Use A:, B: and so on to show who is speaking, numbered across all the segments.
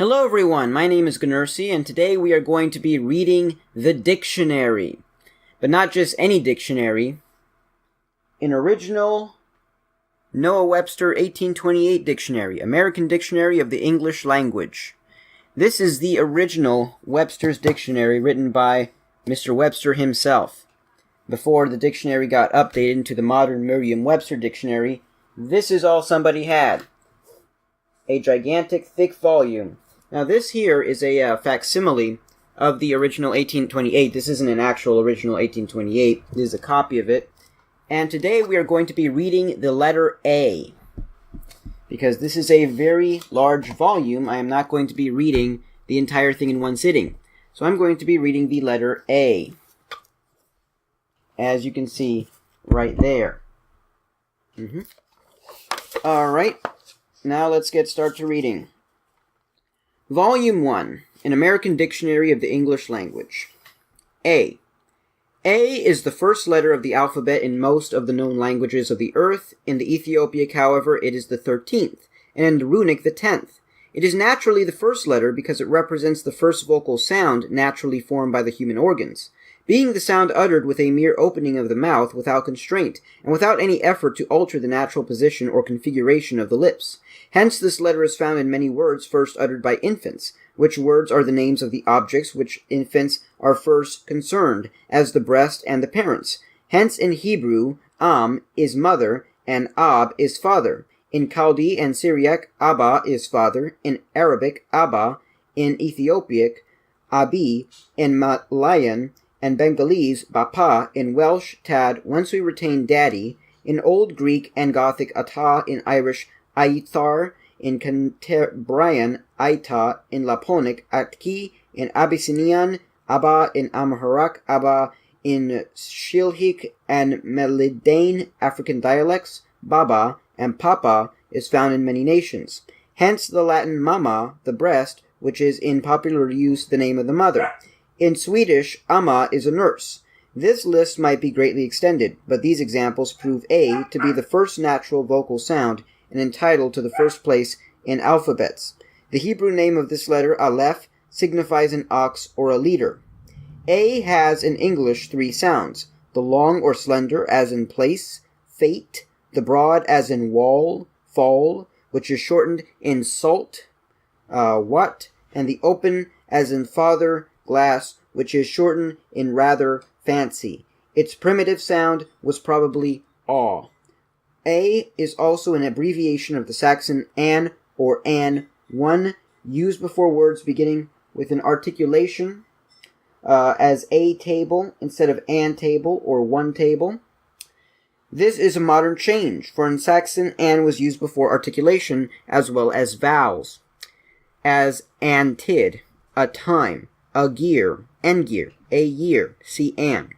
A: Hello everyone, my name is Gunursi, and today we are going to be reading the dictionary. But not just any dictionary, an original Noah-Webster 1828 dictionary, American Dictionary of the English Language. This is the original Webster's dictionary written by Mr. Webster himself. Before the dictionary got updated into the modern Merriam-Webster dictionary, this is all somebody had. A gigantic, thick volume. Now this here is a facsimile of the original 1828. This isn't an actual original 1828. This is a copy of it. And today we are going to be reading the letter A. Because this is a very large volume, I am not going to be reading the entire thing in one sitting. So I'm going to be reading the letter A. As you can see right there. Alright, now let's get started to reading. Volume 1, An American Dictionary of the English Language. A. A is the first letter of the alphabet in most of the known languages of the earth. In the Ethiopic, however, it is the 13th, and in the Runic, the 10th. It is naturally the first letter because it represents the first vocal sound naturally formed by the human organs, being the sound uttered with a mere opening of the mouth without constraint, and without any effort to alter the natural position or configuration of the lips. Hence this letter is found in many words first uttered by infants, which words are the names of the objects which infants are first concerned, as the breast and the parents. Hence in Hebrew, Am is mother, and Ab is father. In Chaldee and Syriac, Abba is father. In Arabic, Abba. In Ethiopic, Abi. In Malayan and Bengalese, Bapa. In Welsh, Tad. Once we retain daddy. In Old Greek and Gothic, Ata. In Irish, Aitar. In Cantabrian, Aita. In Laponic, Atki. In Abyssinian, Abba. In Amharic, Abba. In Shilhik and Melidane African dialects, Baba, and Papa is found in many nations. Hence the Latin mama, the breast, which is in popular use the name of the mother. In Swedish, amma is a nurse. This list might be greatly extended, but these examples prove A to be the first natural vocal sound and entitled to the first place in alphabets. The Hebrew name of this letter, Aleph, signifies an ox or a leader. A has in English 3 sounds, the long or slender as in place, fate, the broad as in wall, fall, which is shortened in salt, what, and the open as in father, glass, which is shortened in rather, fancy. Its primitive sound was probably aw. A is also an abbreviation of the Saxon an or an, one used before words beginning with an articulation, as a table instead of an table or one table. This is a modern change, for in Saxon an was used before articulation as well as vowels, as an tid, a time, a gear, en-gear, a year, see an.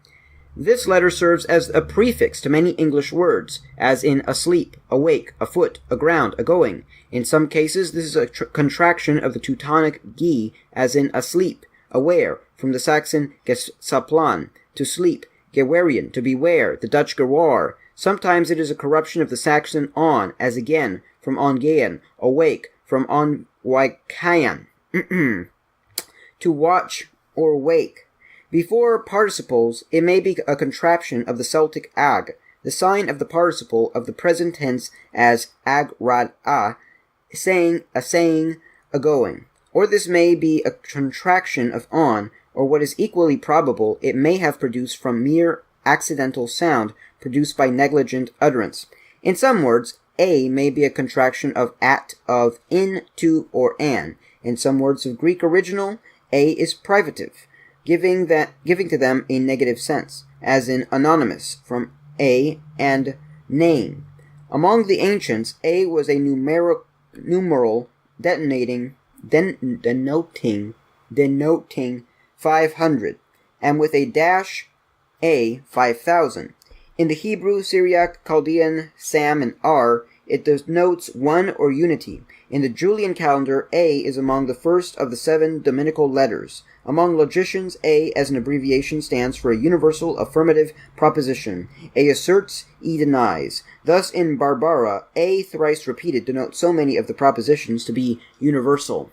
A: This letter serves as a prefix to many English words, as in asleep, awake, afoot, aground, agoing. In some cases, this is a contraction of the Teutonic gi, as in asleep, aware, from the Saxon gesaplan, to sleep, gewerian, to beware, the Dutch gewar. Sometimes it is a corruption of the Saxon on, as again, from ongean, awake, from onwaikayan, to watch or wake. Before participles, it may be a contraction of the Celtic ag, the sign of the participle of the present tense as ag-rad-a, saying, a going. Or this may be a contraction of on, or what is equally probable, it may have produced from mere accidental sound produced by negligent utterance. In some words, a may be a contraction of at, of, in, to, or an. In some words of Greek original, a is privative, giving to them a negative sense, as in anonymous, from a and name. Among the ancients, a was a numeral denoting 500, and with a dash, a 5,000. In the Hebrew, Syriac, Chaldean, Sam, and R, it denotes one or unity. In the Julian calendar, A is among the first of the 7 Dominical letters. Among logicians, A as an abbreviation stands for a universal affirmative proposition. A asserts, E denies. Thus in Barbara, A thrice repeated denotes so many of the propositions to be universal.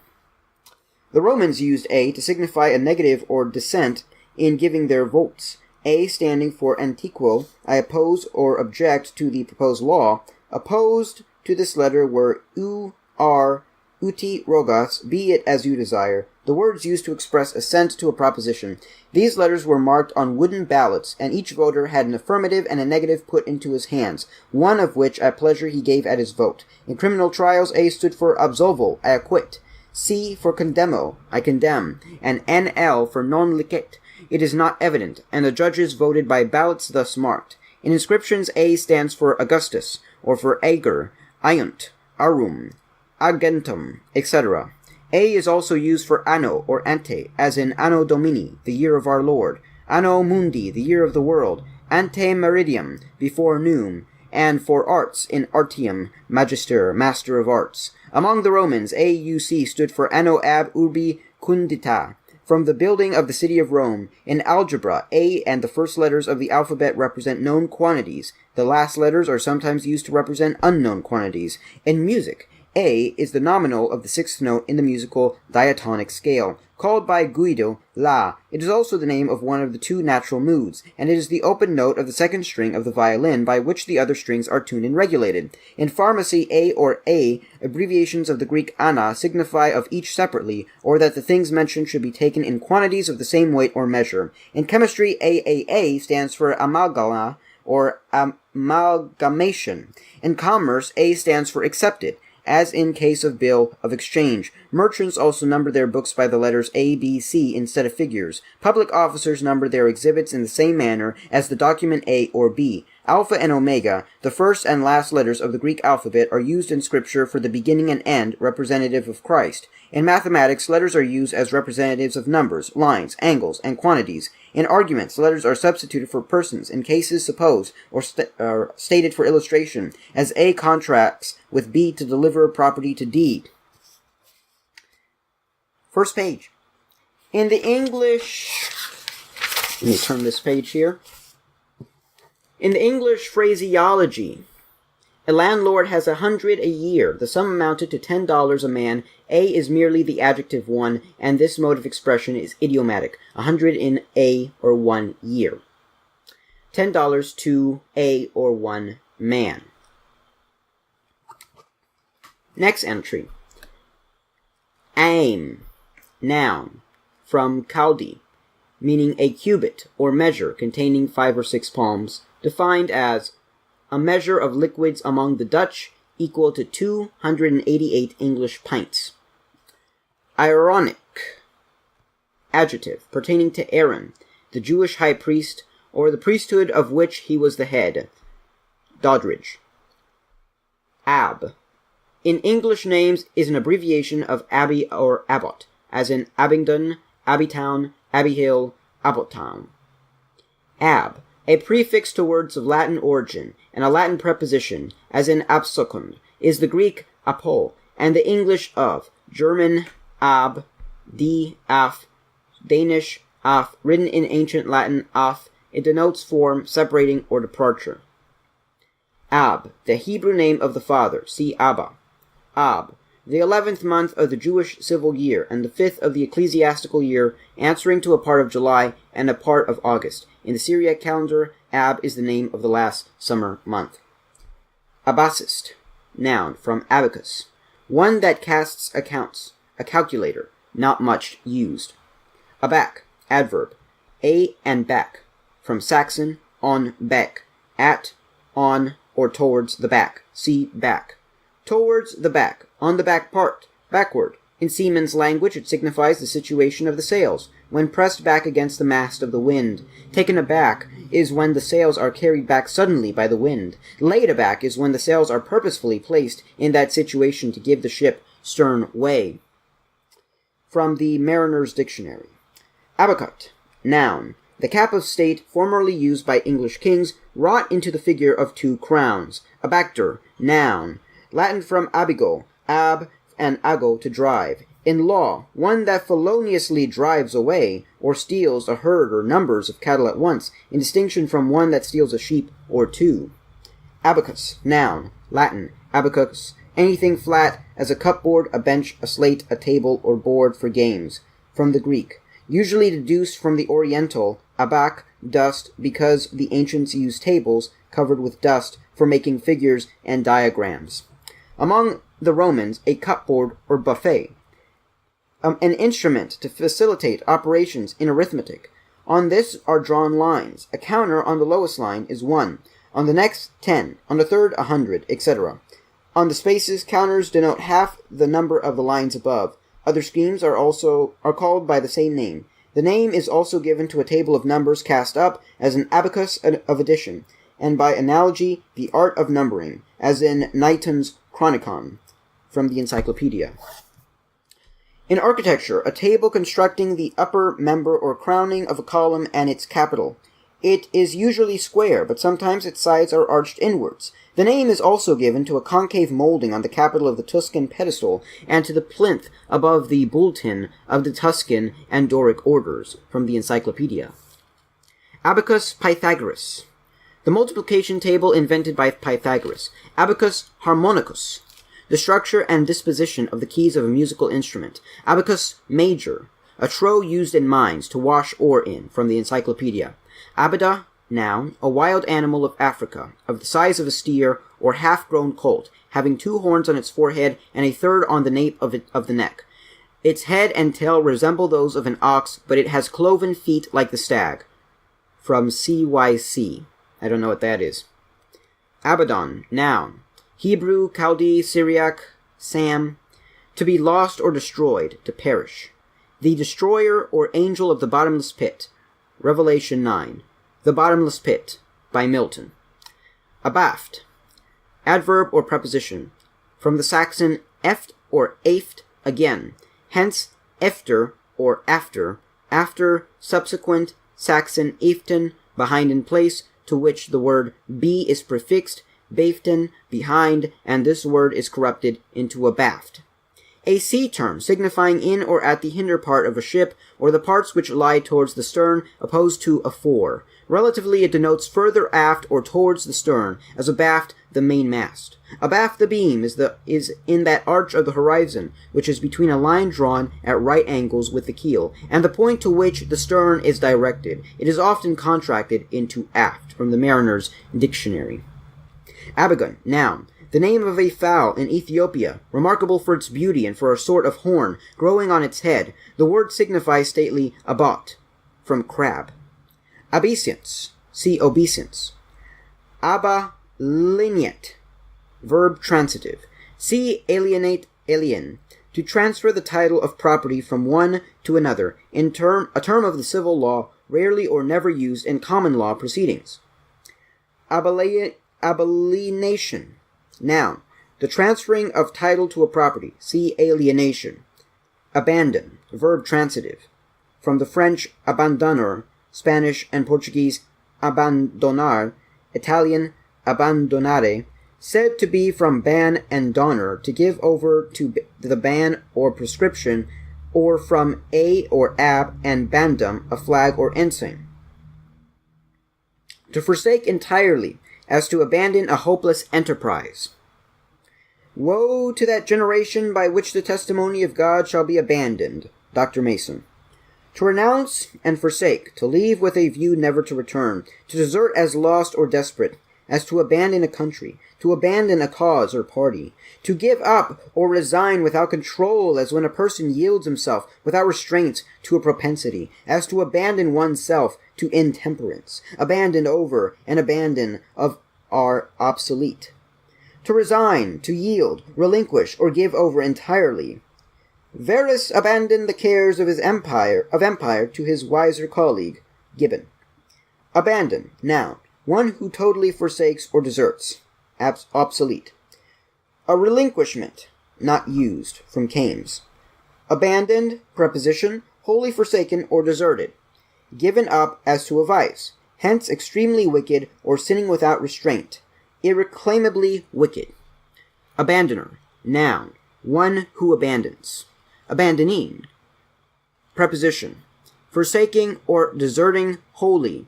A: The Romans used A to signify a negative or dissent in giving their votes. A standing for antiquo, I oppose or object to the proposed law. Opposed to this letter were U, R, uti rogas, be it as you desire, the words used to express assent to a proposition. These letters were marked on wooden ballots, and each voter had an affirmative and a negative put into his hands, one of which at pleasure he gave at his vote. In criminal trials, A stood for absolvo, I acquit, C for condemno, I condemn, and NL for non licet, it is not evident, and the judges voted by ballots thus marked. In inscriptions, A stands for Augustus, or for Ager, Iunt, Arum, Agentum, etc. A is also used for anno or ante, as in Anno Domini, the year of our Lord, Anno Mundi, the year of the world, ante meridium, before noon, and for arts in artium, magister, master of arts. Among the Romans, AUC stood for Anno ab urbi condita, from the building of the city of Rome. In algebra, A and the first letters of the alphabet represent known quantities. The last letters are sometimes used to represent unknown quantities. In music, A is the nominal of the sixth note in the musical diatonic scale. Called by Guido La, it is also the name of one of the two natural moods, and it is the open note of the second string of the violin by which the other strings are tuned and regulated. In pharmacy, A or A, abbreviations of the Greek ana, signify of each separately, or that the things mentioned should be taken in quantities of the same weight or measure. In chemistry, AAA stands for amalgama, or amalgamation. In commerce, A stands for accepted, as in case of bill of exchange. Merchants also number their books by the letters A, B, C instead of figures. Public officers number their exhibits in the same manner as the document A or B. Alpha and Omega, the first and last letters of the Greek alphabet, are used in Scripture for the beginning and end, representative of Christ. In mathematics, letters are used as representatives of numbers, lines, angles, and quantities. In arguments, letters are substituted for persons in cases supposed or stated for illustration, as A contracts with B to deliver property to D. First page. In the English... Let me turn this page here. In the English phraseology, a landlord has 100 a year. The sum amounted to $10 a man. A is merely the adjective one, and this mode of expression is idiomatic. 100 in a or 1 year. $10 to a or 1 man. Next entry. Aim, noun, from Chaldee, meaning a cubit or measure containing 5 or 6 palms, defined as a measure of liquids among the Dutch equal to 288 English pints. Aaronic, adjective, pertaining to Aaron, the Jewish high priest, or the priesthood of which he was the head. Doddridge. Ab, in English names, is an abbreviation of abbey or abbot, as in Abingdon, Abbeytown, Abbeyhill, Abbottown. Ab, a prefix to words of Latin origin, and a Latin preposition, as in absecund, is the Greek apo, and the English of, German ab, die, af, Danish af, written in ancient Latin af, it denotes form, separating, or departure. Ab, the Hebrew name of the father, see Abba. Ab, the 11th month of the Jewish civil year, and the 5th of the ecclesiastical year, answering to a part of July and a part of August. In the Syriac calendar, Ab is the name of the last summer month. Abacist, noun, from abacus, one that casts accounts, a calculator, not much used. Aback, adverb, a and back, from Saxon, on back, at, on, or towards the back, see back. Towards the back, on the back part, backward. In seaman's language, it signifies the situation of the sails, when pressed back against the mast of the wind. Taken aback is when the sails are carried back suddenly by the wind. Laid aback is when the sails are purposefully placed in that situation to give the ship stern way. From the Mariner's Dictionary. Abacut, noun, the cap of state formerly used by English kings, wrought into the figure of 2 crowns. Abactor, noun, Latin from abigo, ab and ago, to drive. In law, one that feloniously drives away or steals a herd or numbers of cattle at once, in distinction from one that steals a sheep or 2. Abacus, noun, Latin, abacus, Anything flat, as a cupboard, a bench, a slate, a table, or board for games. From the Greek. Usually deduced from the Oriental, abak, dust, because the ancients used tables covered with dust for making figures and diagrams. Among the Romans, a cupboard or buffet. An instrument to facilitate operations in arithmetic. On this are drawn lines. A counter on the lowest line is 1. On the next, 10. On the third, 100, etc. On the spaces, counters denote half the number of the lines above. Other schemes are called by the same name. The name is also given to a table of numbers cast up as an abacus of addition, and by analogy, the art of numbering, as in Knighton's Chronicon, from the Encyclopedia. In architecture, a table constructing the upper member or crowning of a column and its capital. It is usually square, but sometimes its sides are arched inwards. The name is also given to a concave molding on the capital of the Tuscan pedestal and to the plinth above the bulletin of the Tuscan and Doric orders, from the Encyclopedia. Abacus Pythagoras. The multiplication table invented by Pythagoras. Abacus harmonicus. The structure and disposition of the keys of a musical instrument. Abacus major. A trough used in mines to wash ore in, from the Encyclopedia. Abada, noun, a wild animal of Africa, of the size of a steer or half-grown colt, having 2 horns on its forehead and a third on the nape of the neck. Its head and tail resemble those of an ox, but it has cloven feet like the stag. From CYC. I don't know what that is. Abaddon, noun, Hebrew, Chaldee, Syriac, Sam, to be lost or destroyed, to perish. The destroyer or angel of the bottomless pit. Revelation 9. The Bottomless Pit, by Milton. Abaft. Adverb or preposition. From the Saxon eft or aft, again. Hence, efter or after, subsequent, Saxon eften, behind in place, to which the word be is prefixed, baften, behind, and this word is corrupted into abaft. A sea term signifying in or at the hinder part of a ship, or the parts which lie towards the stern, opposed to afore. Relatively, it denotes further aft or towards the stern, as abaft the mainmast. Abaft the beam is in that arch of the horizon, which is between a line drawn at right angles with the keel, and the point to which the stern is directed. It is often contracted into aft, from the Mariner's Dictionary. Abagun, noun. The name of a fowl in Ethiopia, remarkable for its beauty and for a sort of horn growing on its head. The word signifies stately abot, from crab. Obeisance, see obeisance. Abaliniet, verb transitive. See alienate, alien, to transfer the title of property from one to another, a term of the civil law, rarely or never used in common law proceedings. Abalination, noun, the transferring of title to a property. See alienation. Abandon, verb transitive. From the French abandoner, Spanish and Portuguese abandonar, Italian abbandonare, said to be from ban and donor, to give over to the ban or prescription, or from a or ab and bandum, a flag or ensign. To forsake entirely, as to abandon a hopeless enterprise. Woe to that generation by which the testimony of God shall be abandoned. Dr. Mason. To renounce and forsake, to leave with a view never to return, to desert as lost or desperate, as to abandon a country, to abandon a cause or party, to give up or resign without control, as when a person yields himself without restraint to a propensity, as to abandon oneself to intemperance, abandon over and abandon of are obsolete. To resign, to yield, relinquish, or give over entirely. Verus abandoned the cares of his empire to his wiser colleague, Gibbon. Abandon, noun, one who totally forsakes or deserts, obsolete. A relinquishment, not used, from Kames. Abandoned, preposition, wholly forsaken or deserted. Given up as to a vice, hence extremely wicked or sinning without restraint, irreclaimably wicked. Abandoner, noun, one who abandons. Abandoning, preposition, forsaking or deserting wholly,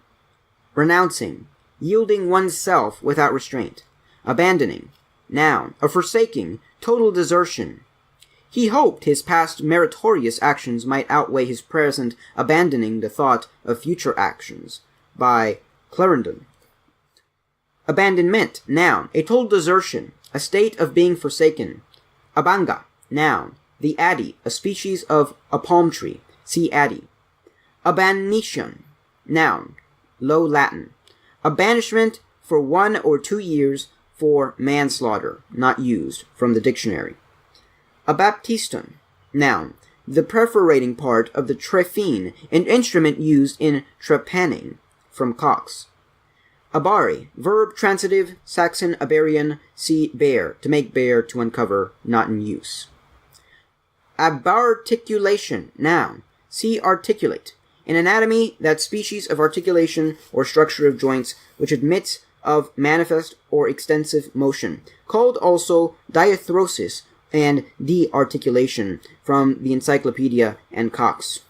A: renouncing, yielding oneself without restraint. Abandoning, noun, a forsaking, total desertion. He hoped his past meritorious actions might outweigh his present abandoning the thought of future actions. By Clarendon. Abandonment, noun, a total desertion, a state of being forsaken. Abanga, noun, the addy, a species of a palm tree. See addy. Abanishon, noun, Low Latin, a banishment for 1 or 2 years for manslaughter, not used, from the dictionary. Abaptiston, noun, the perforating part of the trephine, an instrument used in trepanning, from Cox. Abare, verb transitive, Saxon, abarian, see bare, to make bare, to uncover, not in use. Abarticulation, noun, see articulate, in anatomy, that species of articulation or structure of joints which admits of manifest or extensive motion, called also diathrosis and de-articulation, from the Encyclopedia and Cox.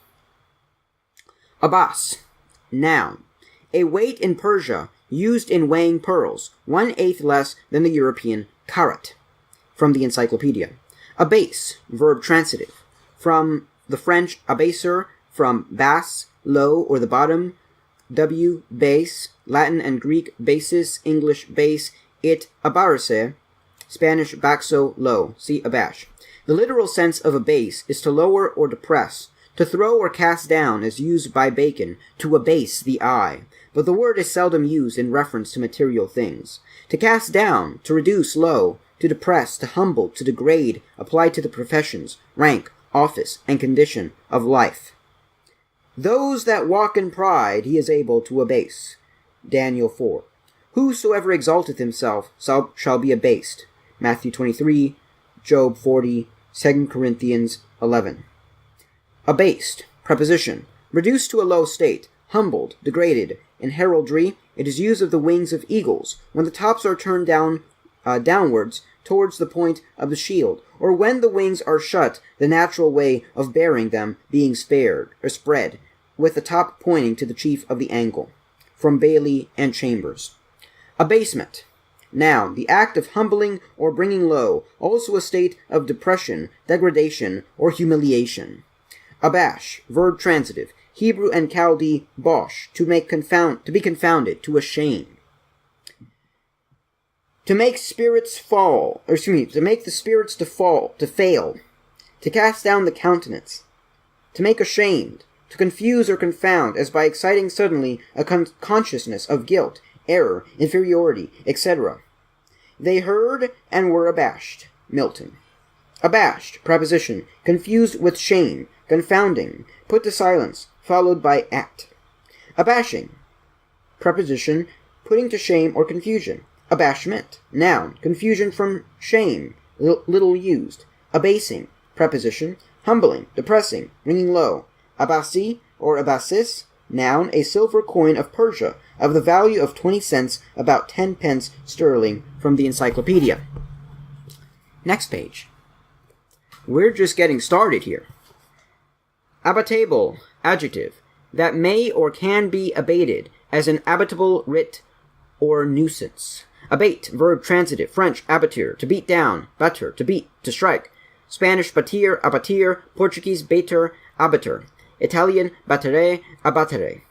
A: Abbas, noun, a weight in Persia used in weighing pearls, 1/8 less than the European carat, from the Encyclopedia. Abase, verb transitive, from the French abaser, from bas, low, or the bottom, w, base, Latin and Greek basis, English base, it abarse, Spanish baxo, low, see abash. The literal sense of abase is to lower or depress, to throw or cast down, as used by Bacon, to abase the eye, but the word is seldom used in reference to material things. To cast down, to reduce low, to depress, to humble, to degrade, applied to the professions, rank, office, and condition of life. Those that walk in pride he is able to abase. Daniel 4. Whosoever exalteth himself shall be abased. Matthew 23, Job 40, 2 Corinthians 11. Abased, preposition, reduced to a low state, humbled, degraded. In heraldry, it is used of the wings of eagles, when the tops are turned downwards towards the point of the shield, or when the wings are shut, the natural way of bearing them being spread, with the top pointing to the chief of the angle. From Bailey and Chambers. Abasement, noun, the act of humbling or bringing low, also a state of depression, degradation, or humiliation. Abash, verb transitive, Hebrew and Chaldee bosh, to be confounded, to ashame. To make spirits fall, to make the spirits to fail, to cast down the countenance, to make ashamed, to confuse or confound, as by exciting suddenly a consciousness of guilt, error, inferiority, etc. They heard and were abashed. Milton. Abashed, preposition, confused with shame, confounding, put to silence, followed by at. Abashing, preposition, putting to shame or confusion. Abashment, noun, confusion from shame, little used. Abasing, preposition, humbling, depressing, bringing low. Abasi or abasis, noun, a silver coin of Persia, of the value of 20 cents, about 10 pence sterling, from the Encyclopedia. Next page. We're just getting started here. Abatable, adjective, that may or can be abated, as an abitable writ or nuisance. Abate, verb transitive, French abatir, to beat down, batter, to beat, to strike. Spanish batir, abatir, Portuguese bater, abater. Italian battere, abattere.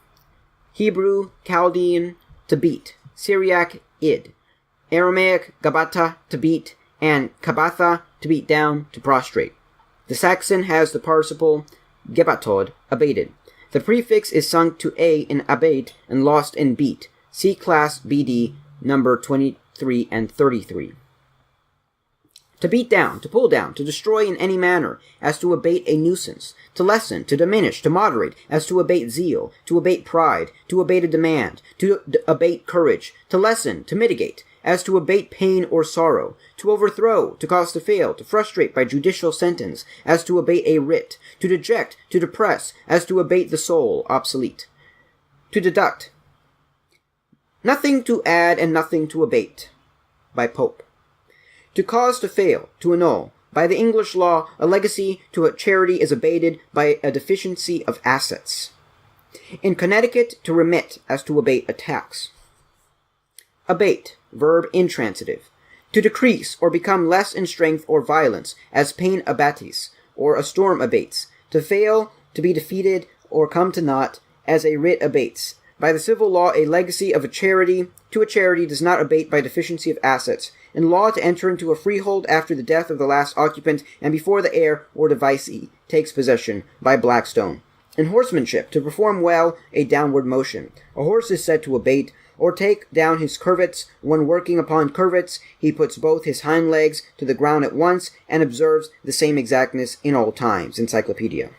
A: Hebrew, Chaldean, to beat. Syriac, id. Aramaic, gabata, to beat, and kabatha, to beat down, to prostrate. The Saxon has the participle gebatod, abated. The prefix is sunk to a in abate and lost in beat. See class BD number 23 and 33. To beat down, to pull down, to destroy in any manner, as to abate a nuisance, to lessen, to diminish, to moderate, as to abate zeal, to abate pride, to abate a demand, to abate courage, to lessen, to mitigate, as to abate pain or sorrow, to overthrow, to cause to fail, to frustrate by judicial sentence, as to abate a writ, to deject, to depress, as to abate the soul, obsolete. To deduct. Nothing to add and nothing to abate. By Pope. To cause to fail, to annul. By the English law, a legacy to a charity is abated by a deficiency of assets. In Connecticut, to remit, as to abate a tax. Abate, verb intransitive, To decrease or become less in strength or violence, as pain abatis, or a storm abates. To fail, to be defeated, or come to naught, as a writ abates. By the civil law, a legacy of a charity to a charity does not abate by deficiency of assets. In law, to enter into a freehold after the death of the last occupant and before the heir or devisee takes possession, by Blackstone. In horsemanship, to perform well a downward motion. A horse is said to abate, or take down his curvets. When working upon curvets, he puts both his hind legs to the ground at once, and observes the same exactness in all times. Encyclopedia.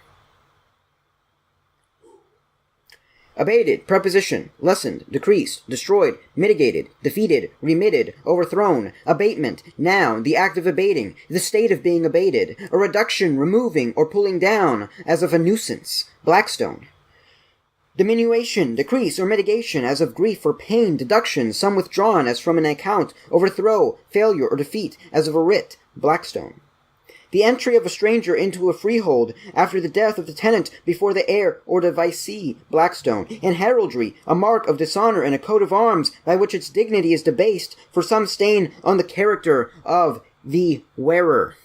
A: Abated, preposition, lessened, decreased, destroyed, mitigated, defeated, remitted, overthrown. Abatement, noun, the act of abating, the state of being abated. A reduction, removing, or pulling down, as of a nuisance. Blackstone. Diminution, decrease, or mitigation, as of grief or pain. Deduction, some withdrawn, as from an account. Overthrow, failure, or defeat, as of a writ. Blackstone. The entry of a stranger into a freehold after the death of the tenant before the heir or devisee. Blackstone. And heraldry, a mark of dishonor and a coat of arms by which its dignity is debased for some stain on the character of the wearer.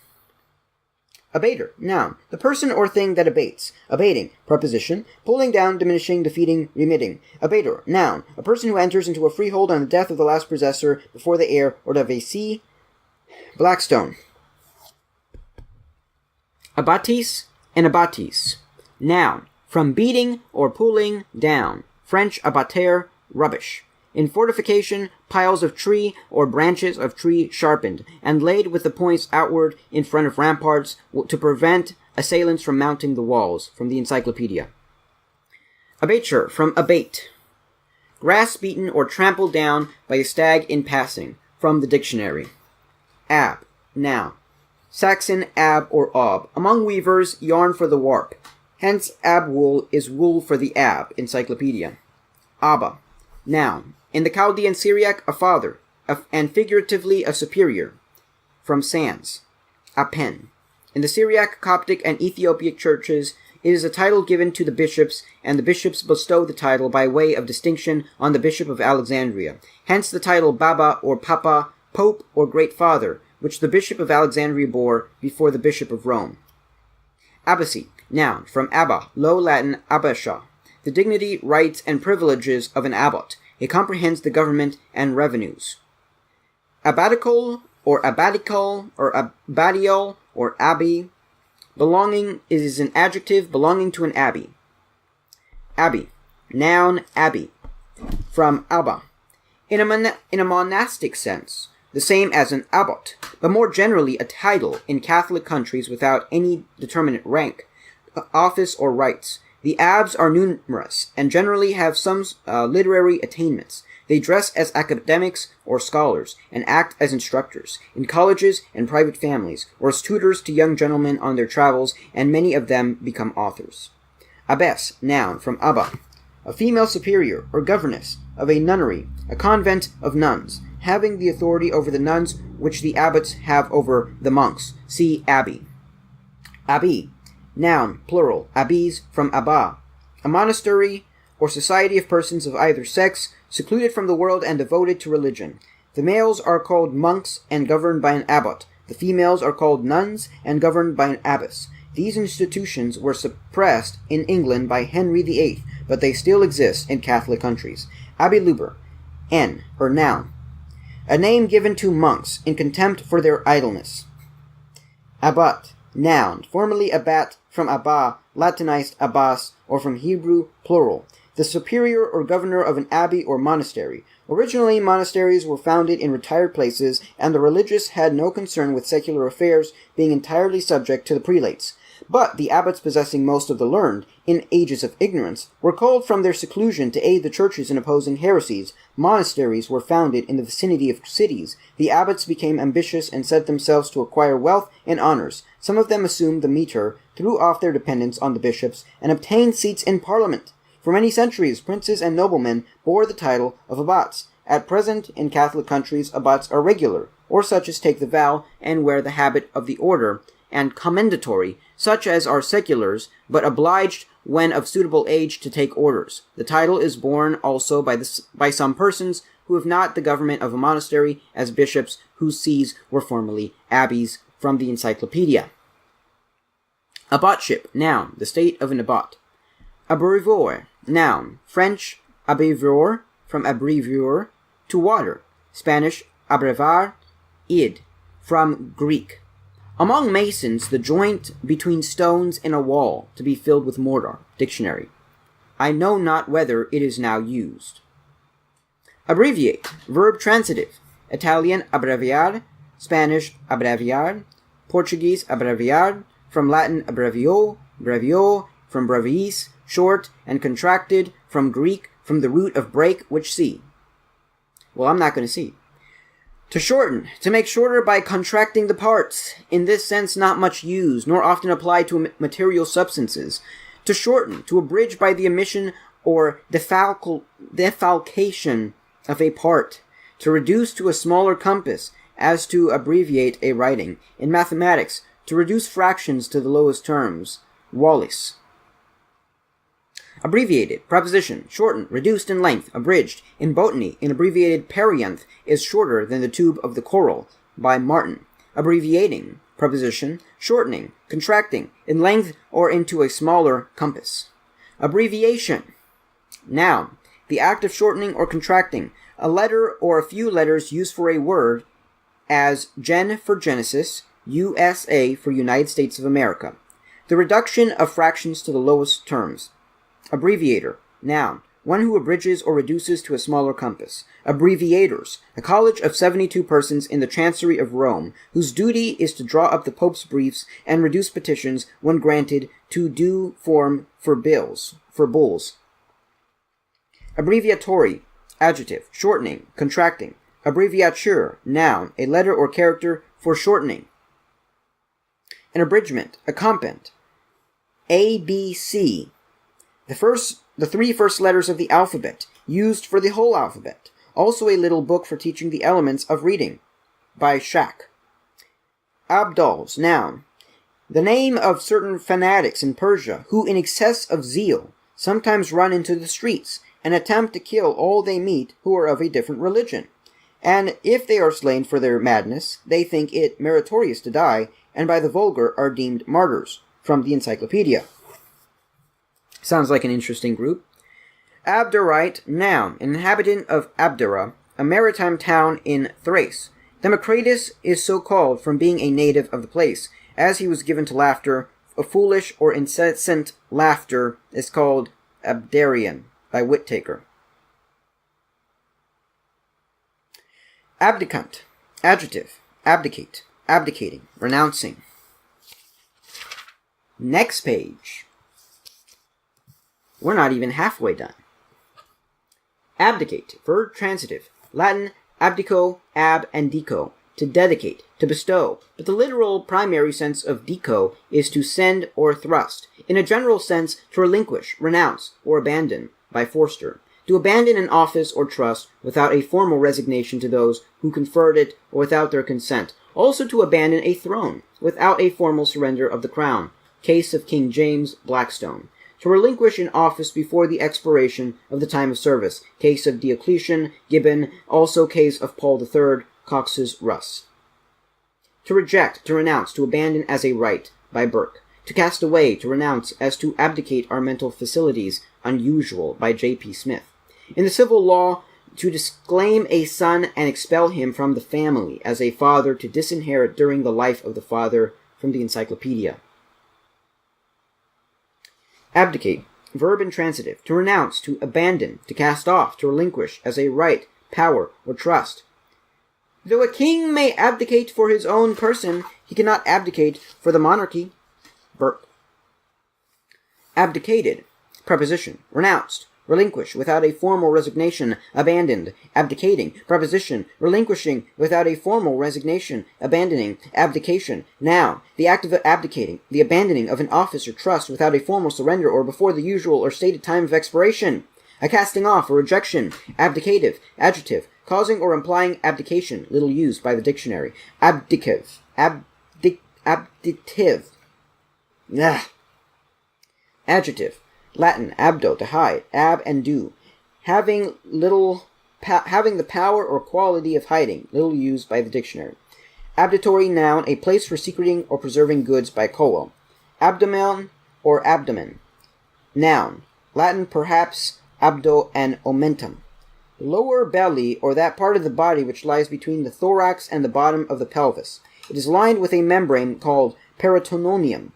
A: Abater, noun, the person or thing that abates. Abating, preposition, pulling down, diminishing, defeating, remitting. Abater, noun, a person who enters into a freehold on the death of the last possessor before the heir or devisee. Blackstone. Abatis and abatis, noun, from beating or pulling down. French abater, rubbish. In fortification, piles of tree or branches of tree sharpened, and laid with the points outward in front of ramparts to prevent assailants from mounting the walls. From the Encyclopedia. Abature, from abate. Grass beaten or trampled down by a stag in passing. From the dictionary. Ab, noun. Saxon ab or ob. Among weavers, yarn for the warp. Hence, ab wool is wool for the ab. Encyclopedia. Abba, noun. In the Chaldean Syriac, a father, and figuratively a superior. From Sans. Apen. In the Syriac, Coptic, and Ethiopic churches, it is a title given to the bishops, and the bishops bestow the title by way of distinction on the Bishop of Alexandria. Hence the title Baba or Papa, Pope or Great Father, which the Bishop of Alexandria bore before the Bishop of Rome. Abbacy, noun, from Abba, Low Latin abbasha, the dignity, rights, and privileges of an abbot. It comprehends the government and revenues. Abbatical or abbatical or abbey, belonging is an adjective belonging to an abbey. Abbey, noun, abbey, from Abba, in a monastic sense, the same as an abbot, but more generally a title in Catholic countries without any determinate rank, office, or rights. The abbs are numerous, and generally have some literary attainments. They dress as academics or scholars, and act as instructors, in colleges and private families, or as tutors to young gentlemen on their travels, and many of them become authors. Abbess, noun, from Abba, a female superior or governess of a nunnery, a convent of nuns, having the authority over the nuns which the abbots have over the monks. See abbey. Abbey, noun, plural, abbes, from Abba, a monastery or society of persons of either sex, secluded from the world and devoted to religion. The males are called monks and governed by an abbot. The females are called nuns and governed by an abbess. These institutions were suppressed in England by Henry VIII, but they still exist in Catholic countries. Abbey-luber, n, or noun, a name given to monks in contempt for their idleness. Abbat, noun, formerly abbat, from Abba, Latinized abbas, or from Hebrew, plural, the superior or governor of an abbey or monastery. Originally, monasteries were founded in retired places, and the religious had no concern with secular affairs, being entirely subject to the prelates. But the abbots possessing most of the learned, in ages of ignorance, were called from their seclusion to aid the churches in opposing heresies. Monasteries were founded in the vicinity of cities. The abbots became ambitious and set themselves to acquire wealth and honors. Some of them assumed the mitre, threw off their dependence on the bishops, and obtained seats in parliament. For many centuries, princes and noblemen bore the title of abbots. At present, in Catholic countries, abbots are regular, or such as take the vow and wear the habit of the order, and commendatory, such as are seculars, but obliged when of suitable age to take orders. The title is borne also by some persons who have not the government of a monastery as bishops whose sees were formerly abbeys, from the Encyclopedia. Abbotship, noun, the state of an abbot. Abreuvoir, noun, French abreuvoir, from abreuvoir, to water, Spanish abrevar, id, from Greek. Among masons, the joint between stones in a wall to be filled with mortar. Dictionary. I know not whether it is now used. Abbreviate, verb transitive, Italian abbreviar, Spanish abreviar, Portuguese abreviar, from Latin abbrevio, brevio, from brevis, short, and contracted, from Greek, from the root of break, which see. Well, I'm not going to see. To shorten, to make shorter by contracting the parts, in this sense not much used, nor often applied to material substances. To shorten, to abridge by the omission or defalcation of a part. To reduce to a smaller compass, as to abbreviate a writing. In mathematics, to reduce fractions to the lowest terms. Wallis. Abbreviated, preposition, shortened, reduced in length, abridged. In botany, an abbreviated perianth is shorter than the tube of the coral, by Martin. Abbreviating, preposition, shortening, contracting, in length or into a smaller compass. Abbreviation, noun, the act of shortening or contracting, a letter or a few letters used for a word, as Gen for Genesis, USA for United States of America. The reduction of fractions to the lowest terms. Abbreviator, noun, one who abridges or reduces to a smaller compass. Abbreviators, a college of 72 persons in the Chancery of Rome, whose duty is to draw up the Pope's briefs and reduce petitions, when granted, to due form for bulls. Abbreviatory, adjective, shortening, contracting. Abbreviature, noun, a letter or character for shortening. An abridgment, a compend. ABC, the three first letters of the alphabet, used for the whole alphabet. Also a little book for teaching the elements of reading, by Shack. Abdals, noun, the name of certain fanatics in Persia, who in excess of zeal sometimes run into the streets, and attempt to kill all they meet who are of a different religion. And if they are slain for their madness, they think it meritorious to die, and by the vulgar are deemed martyrs, from the Encyclopedia. Sounds like an interesting group. Abderite, noun, an inhabitant of Abdera, a maritime town in Thrace. Democritus is so called from being a native of the place, as he was given to laughter. A foolish or incessant laughter is called Abderian, by Whittaker. Abdicant, adjective, abdicate, abdicating, renouncing. Next page. We're not even halfway done. Abdicate, verb transitive, Latin abdico, ab, and dico, to dedicate, to bestow, but the literal primary sense of dico is to send or thrust. In a general sense, to relinquish, renounce, or abandon, by Forster. To abandon an office or trust without a formal resignation to those who conferred it or without their consent. Also to abandon a throne without a formal surrender of the crown. Case of King James, Blackstone. To relinquish an office before the expiration of the time of service. Case of Diocletian, Gibbon. Also case of Paul III, Cox's Russ. To reject, to renounce, to abandon as a right, by Burke. To cast away, to renounce, as to abdicate our mental facilities, unusual, by J.P. Smith. In the civil law, to disclaim a son and expel him from the family, as a father to disinherit during the life of the father, from the Encyclopedia. Abdicate, verb intransitive, to renounce, to abandon, to cast off, to relinquish, as a right, power, or trust. Though a king may abdicate for his own person, he cannot abdicate for the monarchy. Burke. Abdicated, preposition, renounced, relinquish, without a formal resignation, abandoned, abdicating, preposition, relinquishing, without a formal resignation, abandoning, abdication, noun, the act of abdicating, the abandoning of an office or trust without a formal surrender or before the usual or stated time of expiration, a casting off or rejection, abdicative, adjective, causing or implying abdication, little used by the dictionary, abdicative, abdicative, adjective, Latin, abdo, to hide, ab and do, having little having the power or quality of hiding, little used by the dictionary. Abditory, noun, a place for secreting or preserving goods by Coel. Abdomen or abdomen. Noun, Latin perhaps abdo and omentum. The lower belly, or that part of the body which lies between the thorax and the bottom of the pelvis. It is lined with a membrane called peritoneum,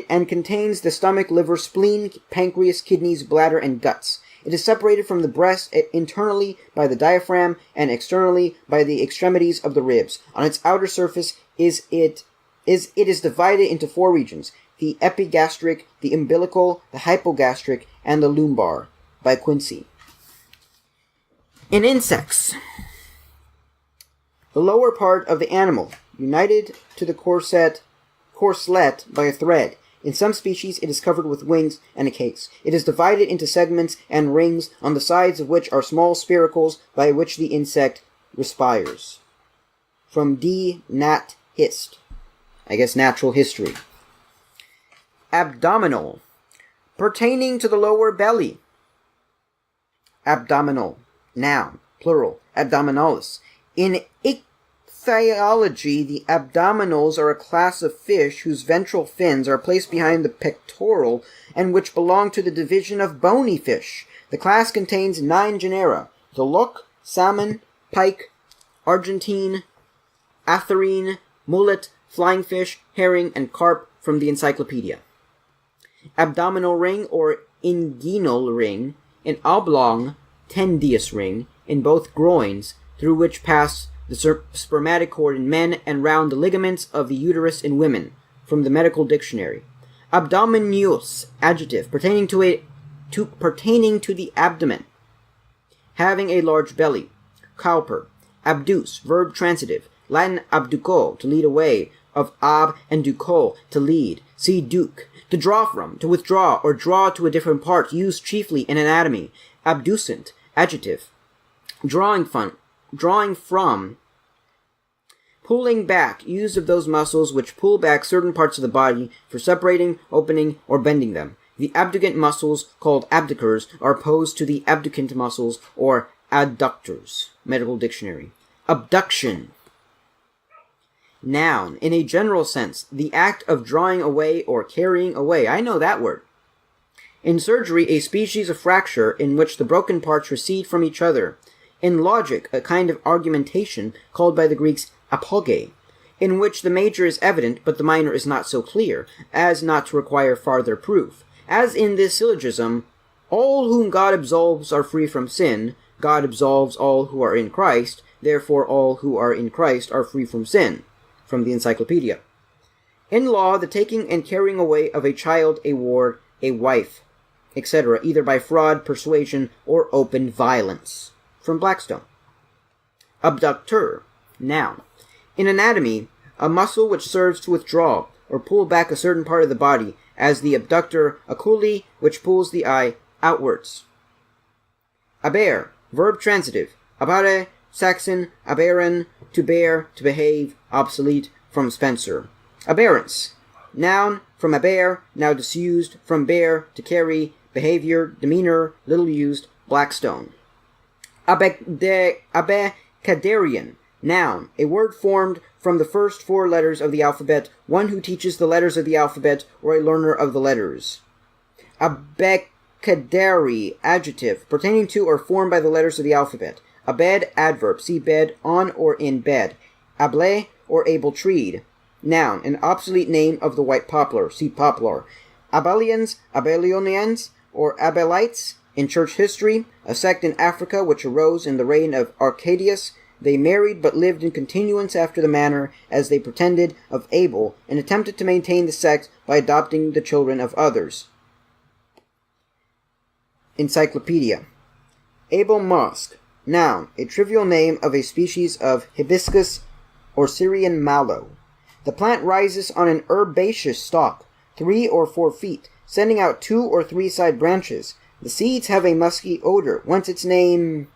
A: and contains the stomach, liver, spleen, pancreas, kidneys, bladder, and guts. It is separated from the breast internally by the diaphragm and externally by the extremities of the ribs. On its outer surface it is divided into 4 regions: the epigastric, the umbilical, the hypogastric, and the lumbar, by Quincy. In insects, the lower part of the animal, united to the corselet by a thread. In some species, it is covered with wings and a case. It is divided into segments and rings, on the sides of which are small spiracles by which the insect respires. From D. Nat. Hist. I guess natural history. Abdominal. Pertaining to the lower belly. Abdominal. Noun. Plural. Abdominalis. In ichthyology, the abdominals are a class of fish whose ventral fins are placed behind the pectoral and which belong to the division of bony fish. The class contains 9 genera: the look, salmon, pike, argentine, atherine, mullet, flying fish, herring, and carp, from the encyclopedia. Abdominal ring or inguinal ring, an oblong tendious ring in both groins, through which pass the spermatocord in men and round the ligaments of the uterus in women, from the medical dictionary. Abdomineus, adjective, pertaining to the abdomen, having a large belly. Cowper. Abduce, verb transitive, Latin abduco, to lead away, of ab and duco, to lead. See duke. To draw from, to withdraw, or draw to a different part, used chiefly in anatomy. Abducent, adjective, drawing from, pulling back, used of those muscles which pull back certain parts of the body for separating, opening, or bending them. The abducent muscles, called abductors, are opposed to the abducent muscles, or adductors. Medical dictionary. Abduction. Noun, in a general sense, the act of drawing away or carrying away. I know that word. In surgery, a species of fracture in which the broken parts recede from each other. In logic, a kind of argumentation called by the Greeks apoge, in which the major is evident but the minor is not so clear as not to require farther proof. As in this syllogism, all whom God absolves are free from sin. God absolves all who are in Christ, therefore all who are in Christ are free from sin. From the encyclopedia. In law, the taking and carrying away of a child, a ward, a wife, etc., either by fraud, persuasion, or open violence. From Blackstone. Abductor. Noun. In anatomy, a muscle which serves to withdraw or pull back a certain part of the body, as the abductor oculi, which pulls the eye outwards. Aber. Verb transitive. Abare, Saxon, aberen, to bear, to behave, obsolete, from Spencer. Aberrance. Noun, from aber, now disused, from bear, to carry, behavior, demeanor, little used, Blackstone. Abecedarian. Noun, a word formed from the first 4 letters of the alphabet, one who teaches the letters of the alphabet, or a learner of the letters. Abecedary, adjective, pertaining to or formed by the letters of the alphabet. Abed, adverb, see bed, on or in bed. Able, or able-treed. Noun, an obsolete name of the white poplar, see poplar. Abelians, Abelionians, or Abelites, in church history, a sect in Africa which arose in the reign of Arcadius. They married but lived in continuance after the manner, as they pretended, of Abel, and attempted to maintain the sect by adopting the children of others. Encyclopedia. Abel Mosque. Noun, a trivial name of a species of hibiscus or Syrian mallow. The plant rises on an herbaceous stalk, 3 or 4 feet, sending out 2 or 3 side branches. The seeds have a musky odor, whence its name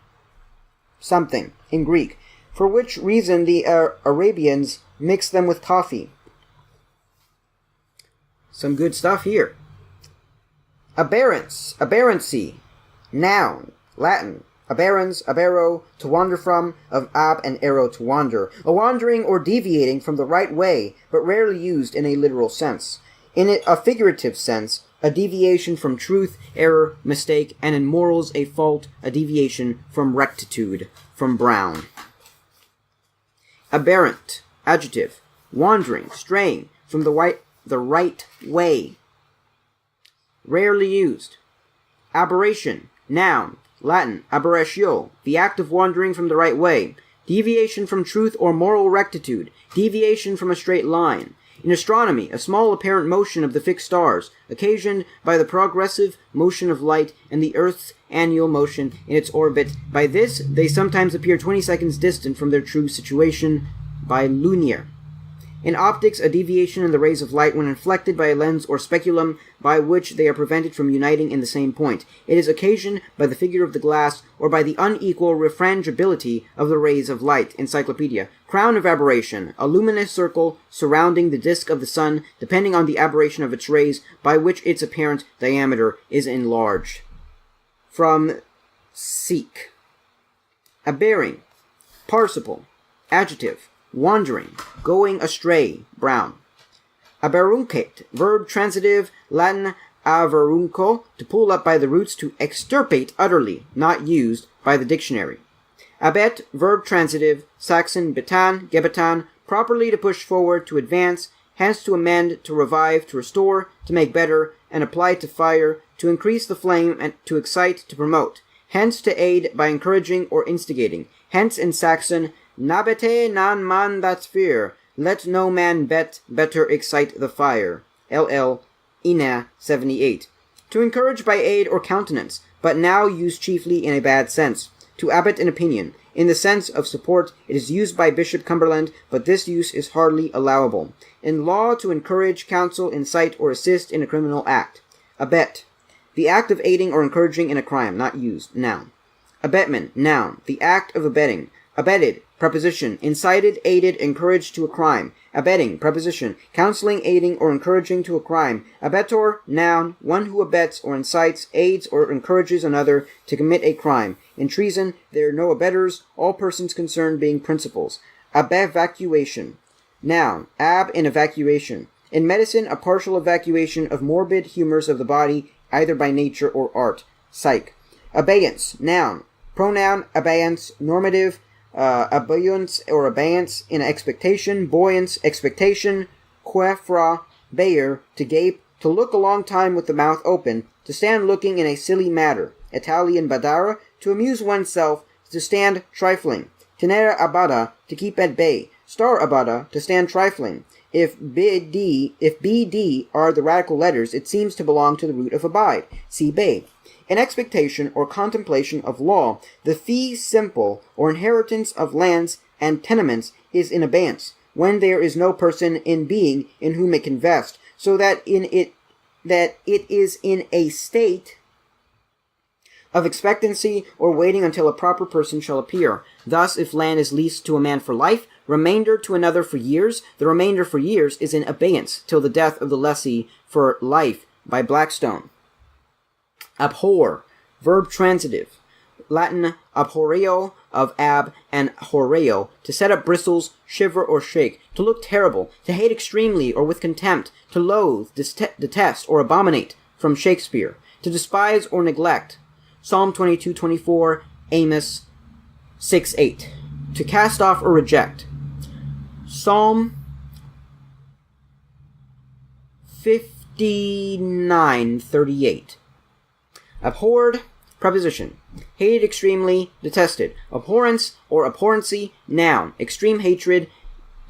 A: something in Greek, for which reason the Arabians mixed them with coffee. Some good stuff here. Aberrance, aberrancy. Noun, Latin, aberrans, abero, to wander from, of ab and ero, to wander, a wandering or deviating from the right way, but rarely used in a literal sense. In a figurative sense, a deviation from truth, error, mistake, and in morals a fault, a deviation from rectitude. From Brown. Aberrant, adjective, wandering, straying from the right way. Rarely used. Aberration, noun, Latin, aberratio, the act of wandering from the right way, deviation from truth or moral rectitude, deviation from a straight line. In astronomy, a small apparent motion of the fixed stars, occasioned by the progressive motion of light and the Earth's annual motion in its orbit. By this, they sometimes appear 20 seconds distant from their true situation, by Lumiere. In optics, a deviation in the rays of light when inflected by a lens or speculum by which they are prevented from uniting in the same point. It is occasioned by the figure of the glass or by the unequal refrangibility of the rays of light. Encyclopedia. Crown of aberration, a luminous circle surrounding the disk of the sun, depending on the aberration of its rays, by which its apparent diameter is enlarged. From Seek. Aberring, participle, adjective, wandering, going astray. Brown. Aberuncate, verb transitive, Latin averunco, to pull up by the roots, to extirpate utterly, not used by the dictionary. Abet, verb transitive, Saxon betan, gebetan, properly to push forward, to advance, hence to amend, to revive, to restore, to make better, and apply to fire, to increase the flame, and to excite, to promote. Hence to aid by encouraging or instigating. Hence in Saxon, nabete nan man that fear, let no man better excite the fire. LL Ina 78. To encourage by aid or countenance, but now used chiefly in a bad sense. To abet an opinion. In the sense of support, it is used by Bishop Cumberland, but this use is hardly allowable. In law, to encourage, counsel, incite, or assist in a criminal act. Abet. The act of aiding or encouraging in a crime, not used. Noun. Abetment, noun. The act of abetting. Abetted, preposition. Incited, aided, encouraged to a crime. Abetting, preposition. Counseling, aiding, or encouraging to a crime. Abettor, noun. One who abets or incites, aids, or encourages another to commit a crime. In treason, there are no abettors, all persons concerned being principals. Abevacuation, noun. Ab in evacuation. In medicine, a partial evacuation of morbid humors of the body, either by nature or art. Psych. Abeyance, noun. Pronoun, abeyance, normative, abeyance or abeyance, in expectation, buoyance, expectation, quefra, bayer, to gape, to look a long time with the mouth open, to stand looking in a silly matter. Italian badara, to amuse oneself, to stand trifling. Tenere abada, to keep at bay. Star abada, to stand trifling. If BD are the radical letters, it seems to belong to the root of abide. See bay. In expectation or contemplation of law, the fee simple or inheritance of lands and tenements is in abeyance, when there is no person in being in whom it can vest, so that it is in a state of expectancy or waiting until a proper person shall appear. Thus, if land is leased to a man for life, remainder to another for years, the remainder for years is in abeyance till the death of the lessee for life, by Blackstone. Abhor, verb transitive. Latin abhorreo, of ab and horreo, to set up bristles, shiver or shake, to look terrible, to hate extremely or with contempt, to loathe, detest, or abominate. From Shakespeare. To despise or neglect. Psalm 22:24, Amos 6:8. To cast off or reject. Psalm 59:38. Abhorred, preposition. Hated extremely, detested. Abhorrence or abhorrency, noun. Extreme hatred,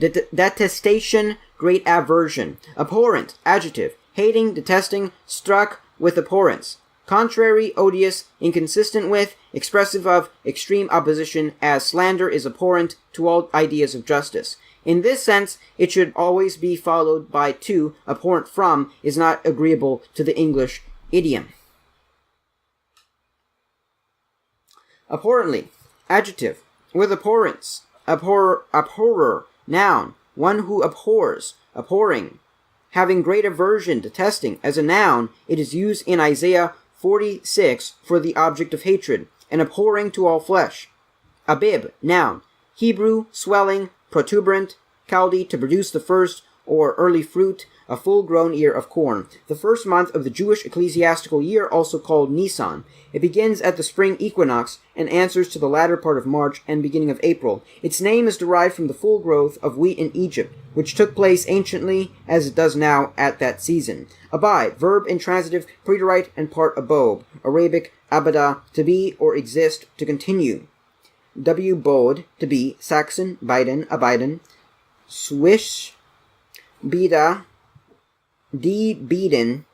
A: detestation, great aversion. Abhorrent, adjective. Hating, detesting, struck with abhorrence. Contrary, odious, inconsistent with, expressive of, extreme opposition, as slander is abhorrent to all ideas of justice. In this sense, it should always be followed by to, abhorrent from, is not agreeable to the English idiom. Abhorrently, adjective, with abhorrence. Abhorrer, noun, one who abhors, abhorring. Having great aversion, detesting. As a noun, it is used in Isaiah 46, for the object of hatred, and abhorring to all flesh. Abib, noun, Hebrew, swelling, protuberant, Chaldee, to produce the first or early fruit, a full-grown ear of corn. The first month of the Jewish ecclesiastical year, also called Nisan. It begins at the spring equinox and answers to the latter part of March and beginning of April. Its name is derived from the full growth of wheat in Egypt, which took place anciently, as it does now, at that season. Abide, verb intransitive, preterite, and part abobe. Arabic, abada, to be or exist, to continue. W. Bod, to be. Saxon, beiden, abiden. Swiss, bida, D. Beeden,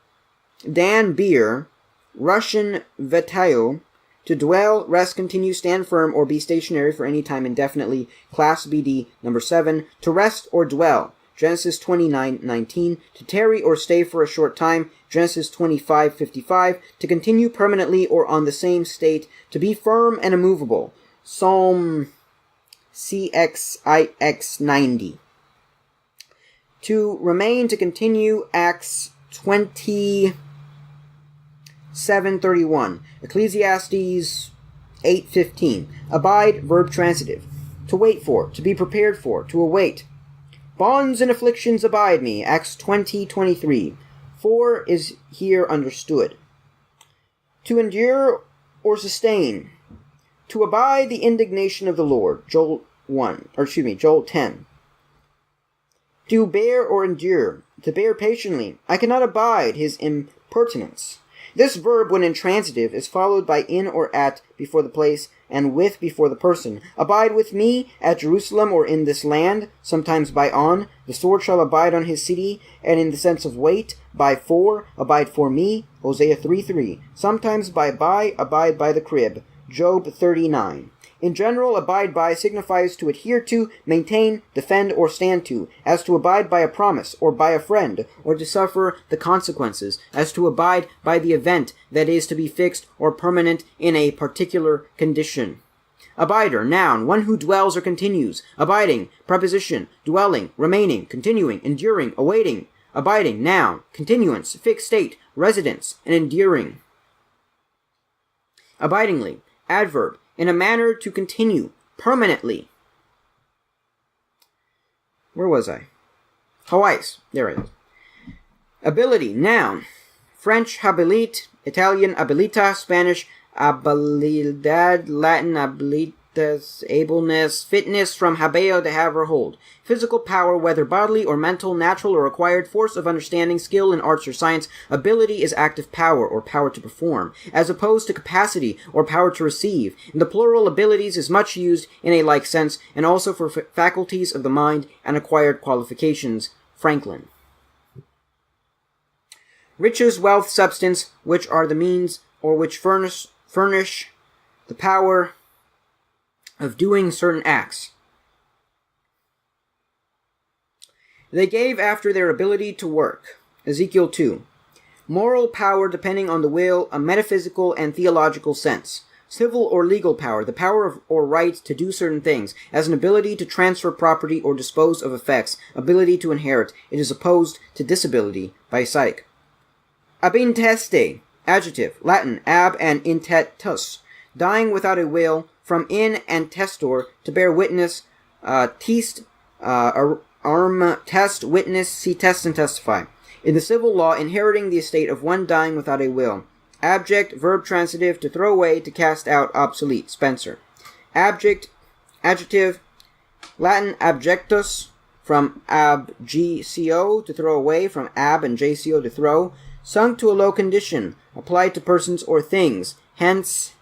A: Dan. Beer, Russian Vetayo, to dwell, rest, continue, stand firm, or be stationary for any time indefinitely. Class BD, number 7, to rest or dwell. Genesis 29:19, to tarry or stay for a short time. Genesis 25:55, to continue permanently or on the same state, to be firm and immovable. Psalm CXIX 90. To remain, to continue. Acts 27:31. Ecclesiastes 8:15. Abide, verb transitive. To wait for, to be prepared for, to await. Bonds and afflictions abide me. Acts 20:23. For is here understood. To endure or sustain. To abide the indignation of the Lord. Joel 10. To bear or endure, to bear patiently. I cannot abide his impertinence. This verb, when intransitive, is followed by in or at before the place, and with before the person. Abide with me at Jerusalem or in this land, sometimes by on. The sword shall abide on his city, and in the sense of wait, by for, abide for me, Hosea 3:3. Sometimes by, abide by the crib, Job 39. In general, abide by signifies to adhere to, maintain, defend, or stand to, as to abide by a promise, or by a friend, or to suffer the consequences, as to abide by the event that is to be fixed or permanent in a particular condition. Abider, noun, one who dwells or continues. Abiding, preposition, dwelling, remaining, continuing, enduring, awaiting. Abiding, noun, continuance, fixed state, residence, and enduring. Abidingly, adverb, in a manner to continue, permanently. Where was I? Hawais. There it is. Ability, noun. French, habilit. Italian, abilita. Spanish, habilidad. Latin, habilitas. Ableness. Fitness, from habeo, to have or hold. Physical power, whether bodily or mental, natural or acquired, force of understanding, skill in arts or science. Ability is active power, or power to perform, as opposed to capacity, or power to receive. In the plural, abilities is much used in a like sense, and also for faculties of the mind and acquired qualifications. Franklin. Riches, wealth, substance, which are the means, or which furnish the power of doing certain acts. They gave after their ability to work. Ezekiel 2. Moral power depending on the will, a metaphysical and theological sense. Civil or legal power, the power of, or right to do certain things, as an ability to transfer property or dispose of effects, ability to inherit. It is opposed to disability by psych. Abinteste, adjective, Latin, ab and intetus, dying without a will, from in and testor, to bear witness, test, arm, test, witness, see, test, and testify. In the civil law, inheriting the estate of one dying without a will. Abject, verb transitive, to throw away, to cast out, obsolete. Spencer. Abject, adjective, Latin, abjectus, from abgco, to throw away, from ab and jco, to throw. Sunk to a low condition, applied to persons or things. Hence,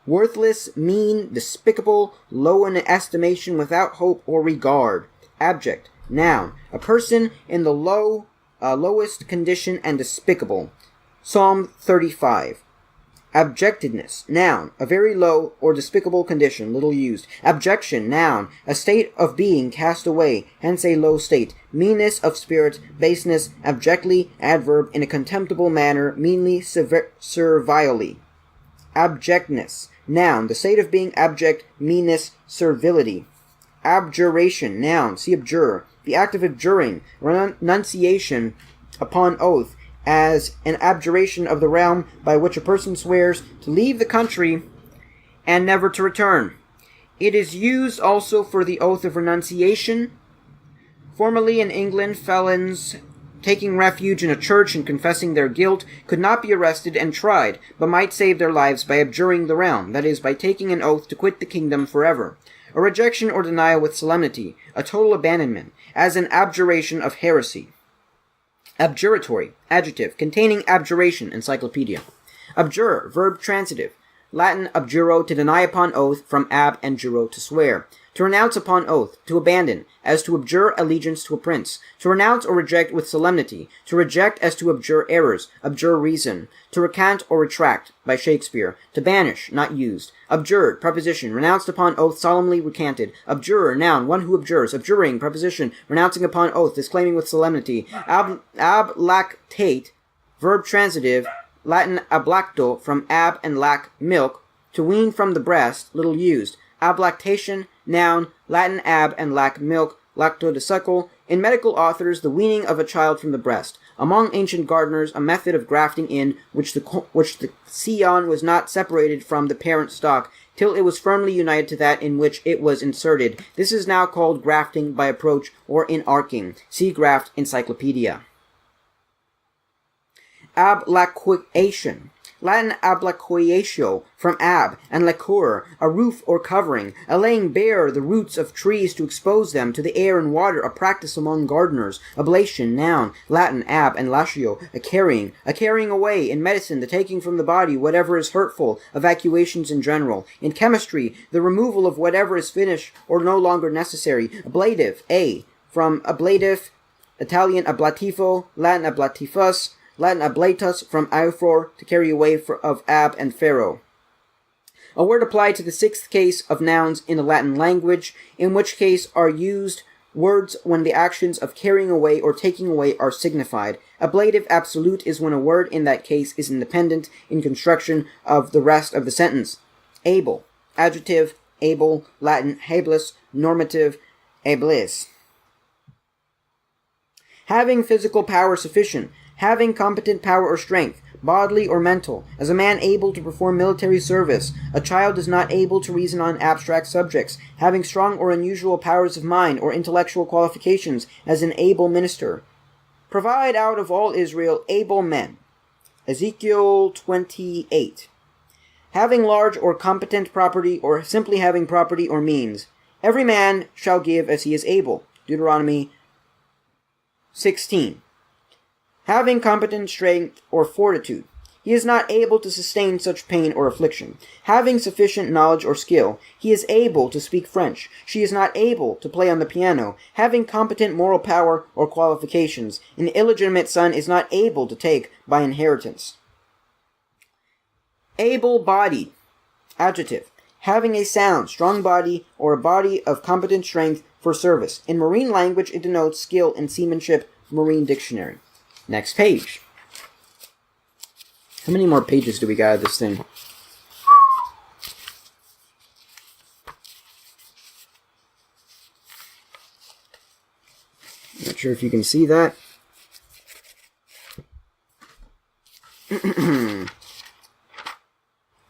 A: worthless, mean, despicable, low in estimation, without hope or regard. Abject, noun, a person in the lowest condition and despicable. Psalm 35. Abjectedness, noun, a very low or despicable condition, little used. Abjection, noun, a state of being cast away, hence a low state. Meanness of spirit, baseness, abjectly, adverb, in a contemptible manner, meanly, servilely. Abjectness, noun, the state of being abject, meanness, servility. Abjuration, noun, see abjure, the act of abjuring, renunciation upon oath, as an abjuration of the realm by which a person swears to leave the country and never to return. It is used also for the oath of renunciation. Formerly in England, felons taking refuge in a church and confessing their guilt could not be arrested and tried, but might save their lives by abjuring the realm, that is, by taking an oath to quit the kingdom forever. A rejection or denial with solemnity, a total abandonment, as an abjuration of heresy. Abjuratory, adjective, containing abjuration, encyclopedia. Abjure, verb transitive, Latin abjuro, to deny upon oath, from ab and juro, to swear. To renounce upon oath, to abandon, as to abjure allegiance to a prince. To renounce or reject with solemnity. To reject as to abjure errors, abjure reason. To recant or retract, by Shakespeare. To banish, not used. Abjured, preposition, renounced upon oath, solemnly recanted. Abjurer, noun, one who abjures. Abjuring, preposition, renouncing upon oath, disclaiming with solemnity. Ablactate, verb transitive, Latin ablacto, from ab and lac, milk. To wean from the breast, little used. Ablactation, noun, Latin ab and lac, milk, lacto, to suckle. In medical authors, the weaning of a child from the breast. Among ancient gardeners, a method of grafting in which the scion was not separated from the parent stock till it was firmly united to that in which it was inserted. This is now called grafting by approach or inarching. See Graft Encyclopedia. Ablaquation, Latin ablaquatio, from ab, and lacur, a roof or covering, a laying bare the roots of trees to expose them to the air and water, a practice among gardeners. Ablation, noun, Latin ab and latio, a carrying away. In medicine, the taking from the body whatever is hurtful, evacuations in general. In chemistry, the removal of whatever is finished or no longer necessary. Ablative, from ablative, Italian ablatifo, Latin ablatifus, Latin ablatus, from aephor, to carry away, of ab and pharaoh. A word applied to the sixth case of nouns in the Latin language, in which case are used words when the actions of carrying away or taking away are signified. Ablative absolute is when a word in that case is independent in construction of the rest of the sentence. Able, adjective, able, Latin habilis, normative, habilis. Having physical power sufficient, having competent power or strength, bodily or mental, as a man able to perform military service. A child is not able to reason on abstract subjects, having strong or unusual powers of mind or intellectual qualifications, as an able minister. Provide out of all Israel able men. Ezekiel 28. Having large or competent property, or simply having property or means. Every man shall give as he is able. Deuteronomy 16. Having competent strength or fortitude. He is not able to sustain such pain or affliction. Having sufficient knowledge or skill. He is able to speak French. She is not able to play on the piano. Having competent moral power or qualifications. An illegitimate son is not able to take by inheritance. Able-bodied. Adjective. Having a sound, strong body or a body of competent strength for service. In marine language, it denotes skill in seamanship. Marine Dictionary. Next page. How many more pages do we got of this thing? Not sure if you can see that. You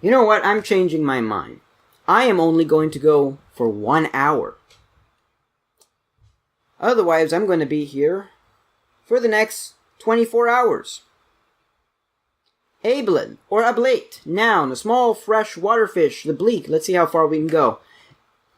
A: know what? I'm changing my mind. I am only going to go for 1 hour. Otherwise, I'm going to be here for the next 24 hours. Ablin, or ablate, noun, a small fresh water fish, the bleak. Let's see how far we can go.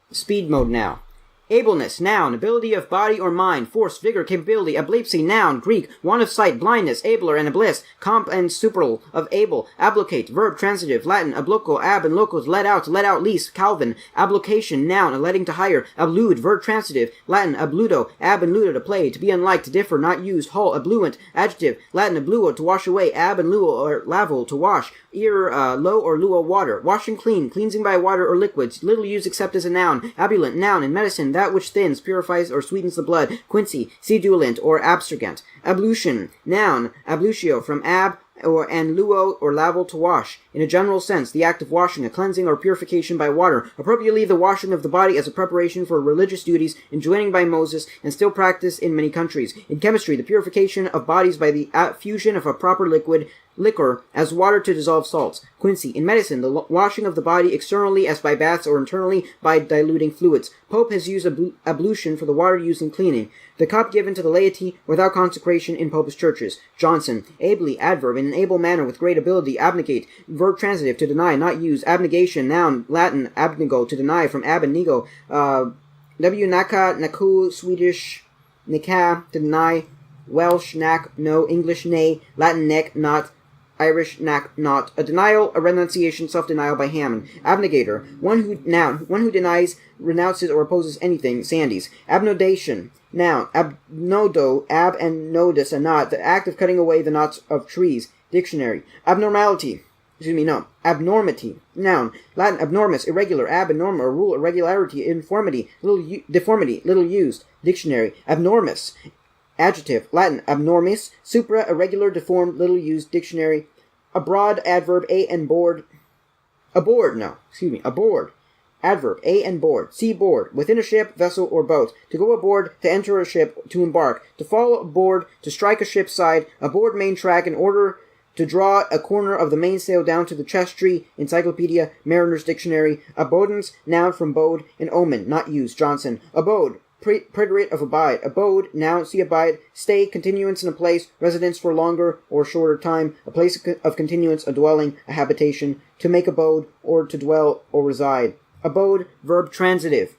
A: Speed mode now. Ableness, noun, ability of body or mind, force, vigor, capability. Ablapsy, noun, Greek, want of sight, blindness, abler and abliss, comp and superal of able. Ablocate, verb, transitive, Latin, abloco, ab and locos, let out, lease, Calvin. Ablocation, noun, a letting to hire. Ablude, verb, transitive, Latin, abludo, ab and ludo, to play, to be unlike, to differ, not used. Hull, abluent, adjective, Latin, abluo, to wash away, ab and luo, or lavel, to wash. Ear, low or luo, water. Washing clean, cleansing by water or liquids, little used except as a noun. Abulant, noun, in medicine, that which thins, purifies, or sweetens the blood. Quincy, sedulant, or abstergent. Ablution, noun, ablutio, from ab, and luo or lavel to wash. In a general sense, the act of washing, a cleansing or purification by water. Appropriately, the washing of the body as a preparation for religious duties enjoined by Moses and still practiced in many countries. In chemistry, the purification of bodies by the fusion of a proper liquor as water to dissolve salts. Quincy. In medicine, the washing of the body externally as by baths or internally by diluting fluids. Pope has used ablution for the water used in cleaning. The cup given to the laity without consecration in Pope's churches. Johnson. Ably, adverb, in an able manner with great ability. Abnegate, verb transitive, to deny, not use. Abnegation, noun, Latin, abnego, to deny, from ab and nego. Naka, naku, Swedish, nika, to deny. Welsh, nak, no. English, nay. Latin, neck, not. Irish, knack, not. A denial, a renunciation, self-denial by Hammond. Abnegator, one who denies, renounces, or opposes anything. Sandys. Abnodation, noun. Abnodo, ab and nodus, a knot, the act of cutting away the knots of trees. Dictionary. Abnormity, noun. Latin, abnormis, irregular, ab, and norma, a rule, irregularity, informity, deformity, little used. Dictionary. Abnormis, adjective. Latin, abnormis, supra, irregular, deformed, little used. Dictionary. Abroad, adverb, aboard. Adverb, and board. See board. Within a ship, vessel, or boat. To go aboard, to enter a ship, to embark. To fall aboard, to strike a ship's side. Aboard main track in order to draw a corner of the mainsail down to the chest tree. Encyclopedia, Mariner's Dictionary. Abodens, noun from bode, and omen, not used. Johnson. Abode, preterite of abide. Abode, noun, see abide. Stay, continuance in a place, residence for longer or shorter time, a place of continuance, a dwelling, a habitation. To make abode, or to dwell or reside. Abode, verb transitive.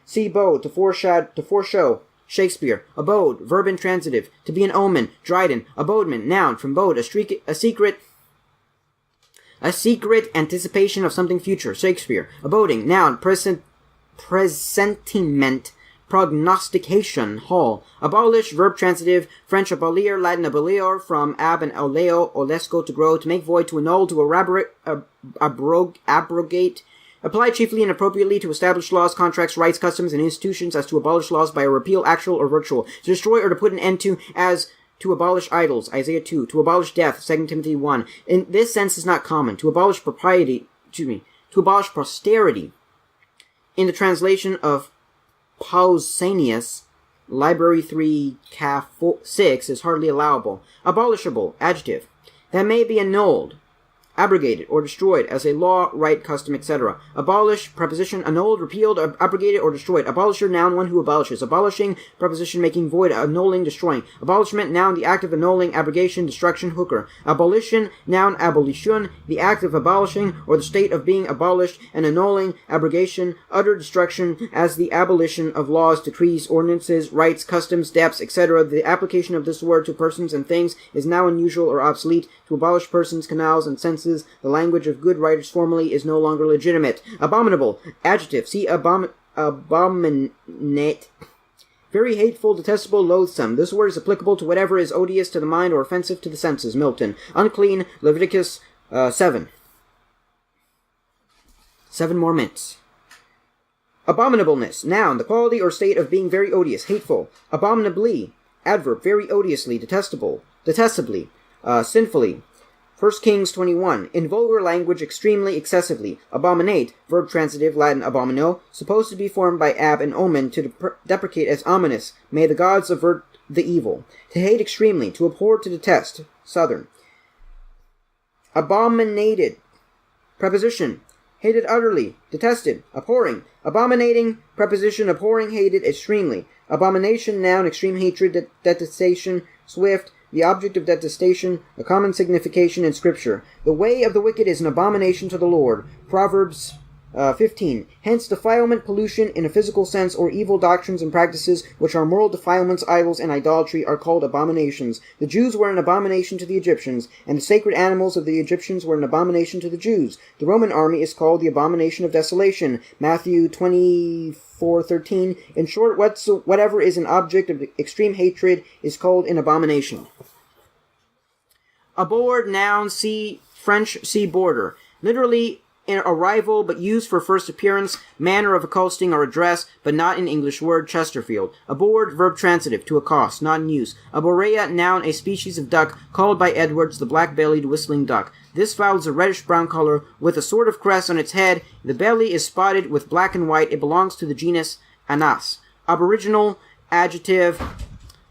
A: See bode, to foreshow. Shakespeare. Abode, verb intransitive. To be an omen. Dryden. Abodement, noun, from bode, a secret anticipation of something future. Shakespeare. Aboding, noun, presentiment, prognostication. Hall. Abolish, verb transitive. French abolir, Latin abolior, from ab and oleo, olesco, to grow, to make void, to annul, to abrogate. Apply chiefly and appropriately to establish laws, contracts, rights, customs, and institutions, as to abolish laws by a repeal, actual or virtual. To destroy or to put an end to, as to abolish idols, Isaiah 2. To abolish death, 2 Timothy 1. In this sense is not common. To abolish posterity, in the translation of Pausanias, Library 3, Calf 6, is hardly allowable. Abolishable, adjective. That may be annulled, abrogated, or destroyed as a law, right, custom, etc. Abolish, preposition, annulled, repealed, abrogated, or destroyed. Abolisher, noun, one who abolishes. Abolishing, preposition, making void, annulling, destroying. Abolishment, noun, the act of annulling, abrogation, destruction, hooker. Abolition, noun, abolition, the act of abolishing, or the state of being abolished, and annulling, abrogation, utter destruction, as the abolition of laws, decrees, ordinances, rights, customs, debts, etc. The application of this word to persons and things is now unusual or obsolete. To abolish persons, canals, and senses, the language of good writers formerly is no longer legitimate. Abominable, adjective. See abominate. Very hateful, detestable, loathsome. This word is applicable to whatever is odious to the mind or offensive to the senses. Milton. Unclean, Leviticus 7. 7 more minutes. Abominableness, noun, the quality or state of being very odious, hateful. Abominably, adverb, very odiously, detestably, sinfully. 1 Kings 21. In vulgar language, extremely, excessively. Abominate, verb transitive, Latin abomino, supposed to be formed by ab and omen, to deprecate as ominous. May the gods avert the evil. To hate extremely, to abhor, to detest. Southern. Abominated, preposition, hated utterly, detested, abhorring. Abominating, preposition, abhorring, hated, extremely. Abomination, noun, extreme hatred, detestation, swift, the object of detestation, a common signification in Scripture. The way of the wicked is an abomination to the Lord. Proverbs 15. Hence, defilement, pollution in a physical sense, or evil doctrines and practices, which are moral defilements, idols, and idolatry, are called abominations. The Jews were an abomination to the Egyptians, and the sacred animals of the Egyptians were an abomination to the Jews. The Roman army is called the abomination of desolation. Matthew 24:13. In short, whatever is an object of extreme hatred is called an abomination. Aboard, noun, sea, French sea border. Literally, in arrival but used for first appearance, manner of accosting or address, but not in English word, Chesterfield. Aboard, verb transitive, to accost, not in use. Aborea, noun, a species of duck, called by Edwards the black-bellied whistling duck. This fowl is a reddish-brown color, with a sort of crest on its head. The belly is spotted with black and white. It belongs to the genus Anas. Aboriginal, adjective,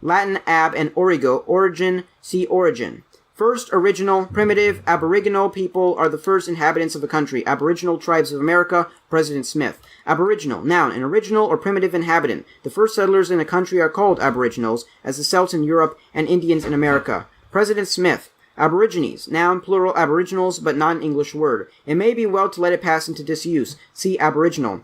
A: Latin ab and origo, origin, see origin. First, original, primitive, aboriginal people are the first inhabitants of a country. Aboriginal tribes of America, President Smith. Aboriginal, noun, an original or primitive inhabitant. The first settlers in a country are called aboriginals, as the Celts in Europe and Indians in America. President Smith. Aborigines, noun, plural, aboriginals, but not an English word. It may be well to let it pass into disuse. See aboriginal.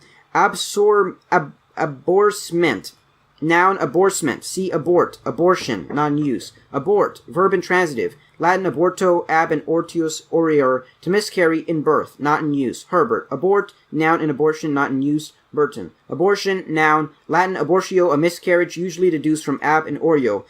A: Aborcement. Noun, aborcement. See abort. Abortion. Non-use. Abort. Verb intransitive. Latin aborto, ab and ortius, orior. To miscarry in birth. Not in use. Herbert. Abort. Noun and abortion. Not in use. Burton. Abortion. Noun. Latin abortio, a miscarriage, usually deduced from ab and oreo.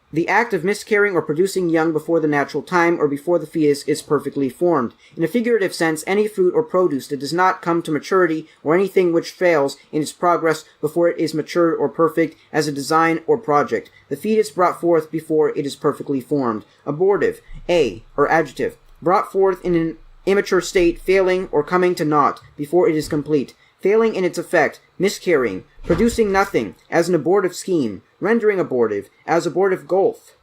A: The act of miscarrying or producing young before the natural time or before the fetus is perfectly formed. In a figurative sense, any fruit or produce that does not come to maturity or anything which fails in its progress before it is matured or perfect as a design or project. The fetus brought forth before it is perfectly formed. Abortive, or adjective, brought forth in an immature state, failing or coming to naught before it is complete. Failing in its effect, miscarrying, producing nothing, as an abortive scheme, rendering abortive, as abortive golf,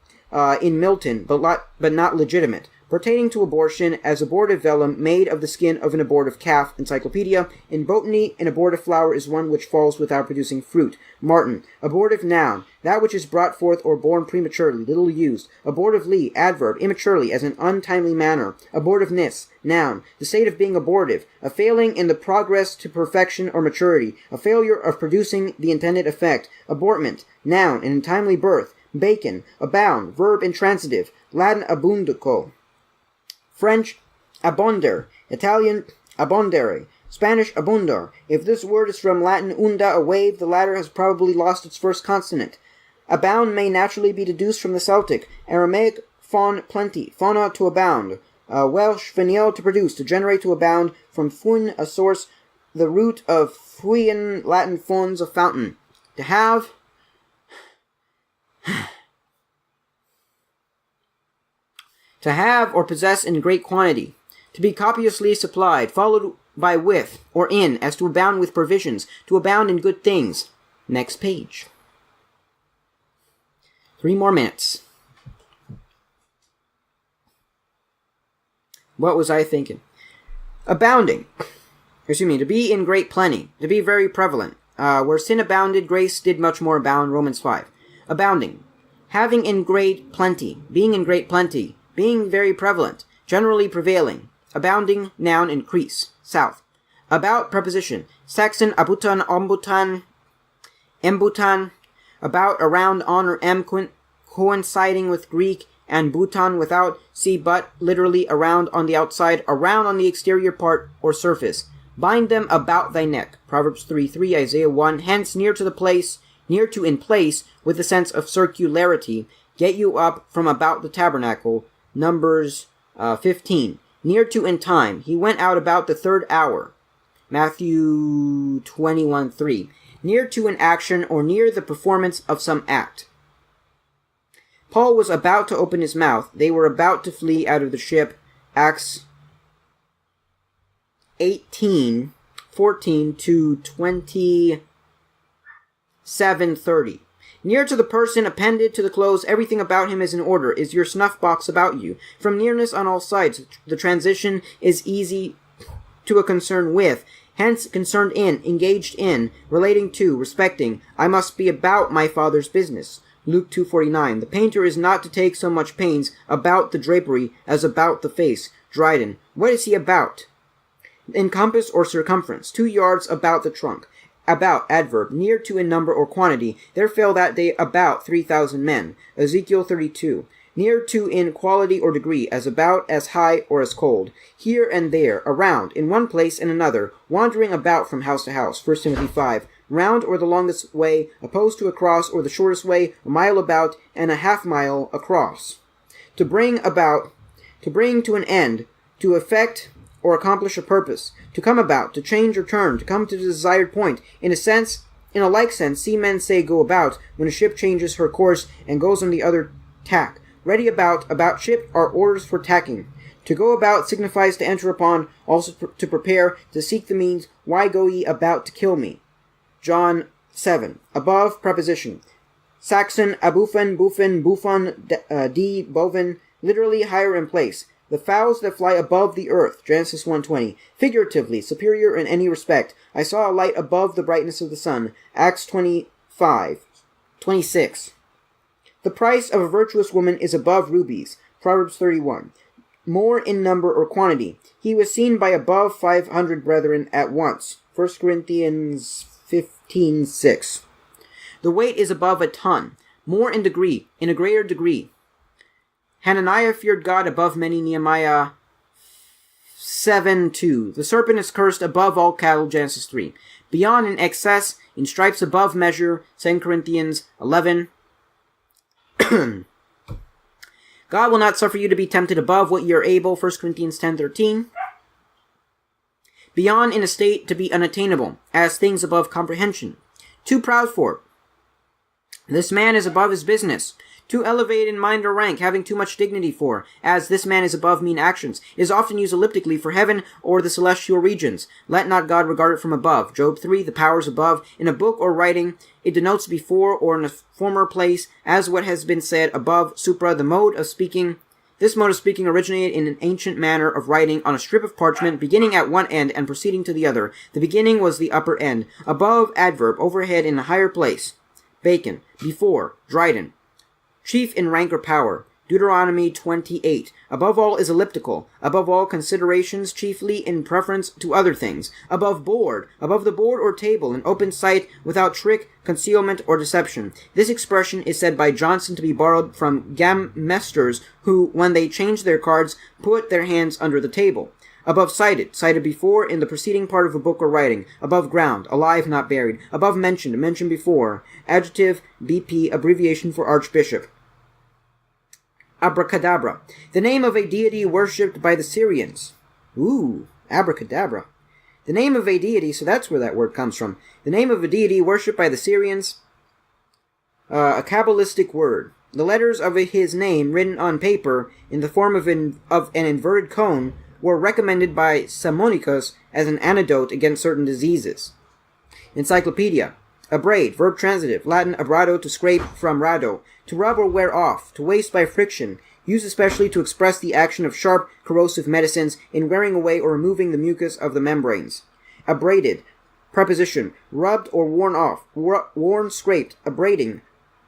A: in Milton, but not legitimate, pertaining to abortion, as abortive vellum made of the skin of an abortive calf, encyclopedia. In botany, an abortive flower is one which falls without producing fruit. Martin. Abortive noun, that which is brought forth or born prematurely, little used. Abortively, adverb, immaturely, as an untimely manner. Abortiveness, noun, the state of being abortive, a failing in the progress to perfection or maturity, a failure of producing the intended effect. Abortment, noun, an untimely birth. Bacon, abound, verb intransitive, Latin abundico. French, abonder. Italian, abondere. Spanish, abundar. If this word is from Latin unda, a wave, the latter has probably lost its first consonant. Abound may naturally be deduced from the Celtic. Aramaic, faun, plenty. Fauna, to abound. Welsh, feniel, to produce, to generate, to abound. From fun, a source. The root of fuien, Latin fons, a fountain. To have. To have or possess in great quantity. To be copiously supplied, followed by with or in, as to abound with provisions, to abound in good things. Next page. 3 more minutes. What was I thinking? Abounding. To be in great plenty. To be very prevalent. Where sin abounded, grace did much more abound. Romans 5. Abounding. Having in great plenty. Being in great plenty. Being very prevalent. Generally prevailing. Abounding, noun, increase. South. About, preposition. Saxon, abutan, ombutan, embutan. About, around, on, or em, coinciding with Greek, and butan without, see but, literally around on the outside, around on the exterior part or surface. Bind them about thy neck. Proverbs 3:3, Isaiah 1. Hence, near to the place, near to in place, with the sense of circularity. Get you up from about the tabernacle. Numbers 15. Near to in time. He went out about the 3rd hour. Matthew 21:3. Near to an action or near the performance of some act. Paul was about to open his mouth. They were about to flee out of the ship. Acts 18:14 to 27:30. Near to the person, appended to the clothes, everything about him is in order. Is your snuff box about you? From nearness on all sides, the transition is easy to a concern with. Hence, concerned in, engaged in, relating to, respecting. I must be about my Father's business. Luke 2:49. The painter is not to take so much pains about the drapery as about the face. Dryden. What is he about? In compass or circumference. 2 yards about the trunk. About, adverb, near to in number or quantity. There fell that day about 3,000 men. Ezekiel 32. Near to in quality or degree, as about, as high, or as cold. Here and there, around, in one place and another, wandering about from house to house. 1 Timothy 5. Round or the longest way, opposed to across, or the shortest way, a mile about, and a half mile across. To bring about, to bring to an end, to effect or accomplish a purpose, to come about, to change or turn, to come to the desired point. In a like sense, seamen say go about, when a ship changes her course and goes on the other tack. Ready about ship are orders for tacking. To go about signifies to enter upon, also to prepare, to seek the means, why go ye about to kill me? John 7. Above, preposition. Saxon, abufen, buffon, d, bovin, literally higher in place. The fowls that fly above the earth, Genesis 1:20. Figuratively, superior in any respect. I saw a light above the brightness of the sun, Acts 25:26. The price of a virtuous woman is above rubies, Proverbs 31. More in number or quantity. He was seen by above 500 brethren at once, 1 Corinthians 15:6. The weight is above a ton, more in degree, in a greater degree. Hananiah feared God above many, Nehemiah 7:2. The serpent is cursed above all cattle, Genesis 3. Beyond in excess, in stripes above measure, 2 Corinthians 11. God will not suffer you to be tempted above what ye are able, 1 Corinthians 10:13. Beyond in a state to be unattainable, as things above comprehension. Too proud for. This man is above his business. Too elevated in mind or rank, having too much dignity for, as this man is above mean actions, is often used elliptically for heaven or the celestial regions. Let not God regard it from above. Job 3, the powers above. In a book or writing, it denotes before or in a former place, as what has been said above, supra, the mode of speaking. This mode of speaking originated in an ancient manner of writing on a strip of parchment, beginning at one end and proceeding to the other. The beginning was the upper end. Above, adverb, overhead in a higher place. Bacon. Before, Dryden. Chief in rank or power. Deuteronomy 28. Above all is elliptical. Above all considerations, chiefly in preference to other things. Above board. Above the board or table, in open sight, without trick, concealment, or deception. This expression is said by Johnson to be borrowed from gamesters who, when they changed their cards, put their hands under the table. Above cited. Cited before in the preceding part of a book or writing. Above ground. Alive, not buried. Above mentioned. Mentioned before. Adjective, BP, abbreviation for archbishop. Abracadabra. The name of a deity worshipped by the Syrians. Ooh, abracadabra. The name of a deity, so that's where that word comes from. The name of a deity worshipped by the Syrians, a Kabbalistic word. The letters of his name, written on paper in the form of an inverted cone, were recommended by Psammonichus as an antidote against certain diseases. Encyclopedia. Abrade, verb transitive, Latin abrado, to scrape, from rado, to rub or wear off, to waste by friction, used especially to express the action of sharp, corrosive medicines in wearing away or removing the mucus of the membranes. Abraded, preposition, rubbed or worn off, worn, scraped, abrading,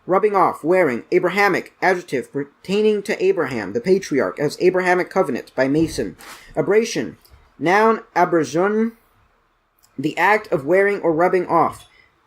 A: rubbing off, wearing. Abrahamic, adjective, pertaining to Abraham, the patriarch, as Abrahamic covenant, by Mason. Abrasion, noun, abrasion, the act of wearing or rubbing off.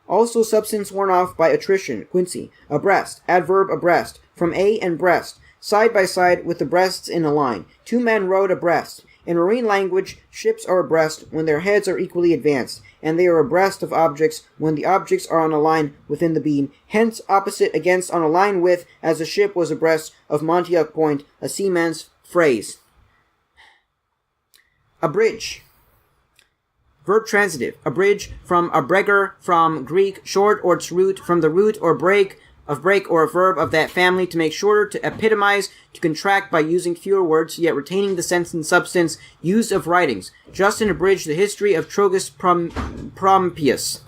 A: Also substance worn off by attrition, Quincy. Abreast, adverb abreast, from a and breast, side by side with the breasts in a line. Two men rowed abreast. In marine language, ships are abreast when their heads are equally advanced, and they are abreast of objects when the objects are on a line within the beam, hence opposite against on a line with, as the ship was abreast of Montauk Point, a seaman's phrase. Abridge. Verb transitive. Abridge, from abreger, from Greek, short or its root, from the root or break or a verb of that family, to make shorter, to epitomize, to contract by using fewer words, yet retaining the sense and substance used of writings. Justin abridged the history of Trogus Prompius.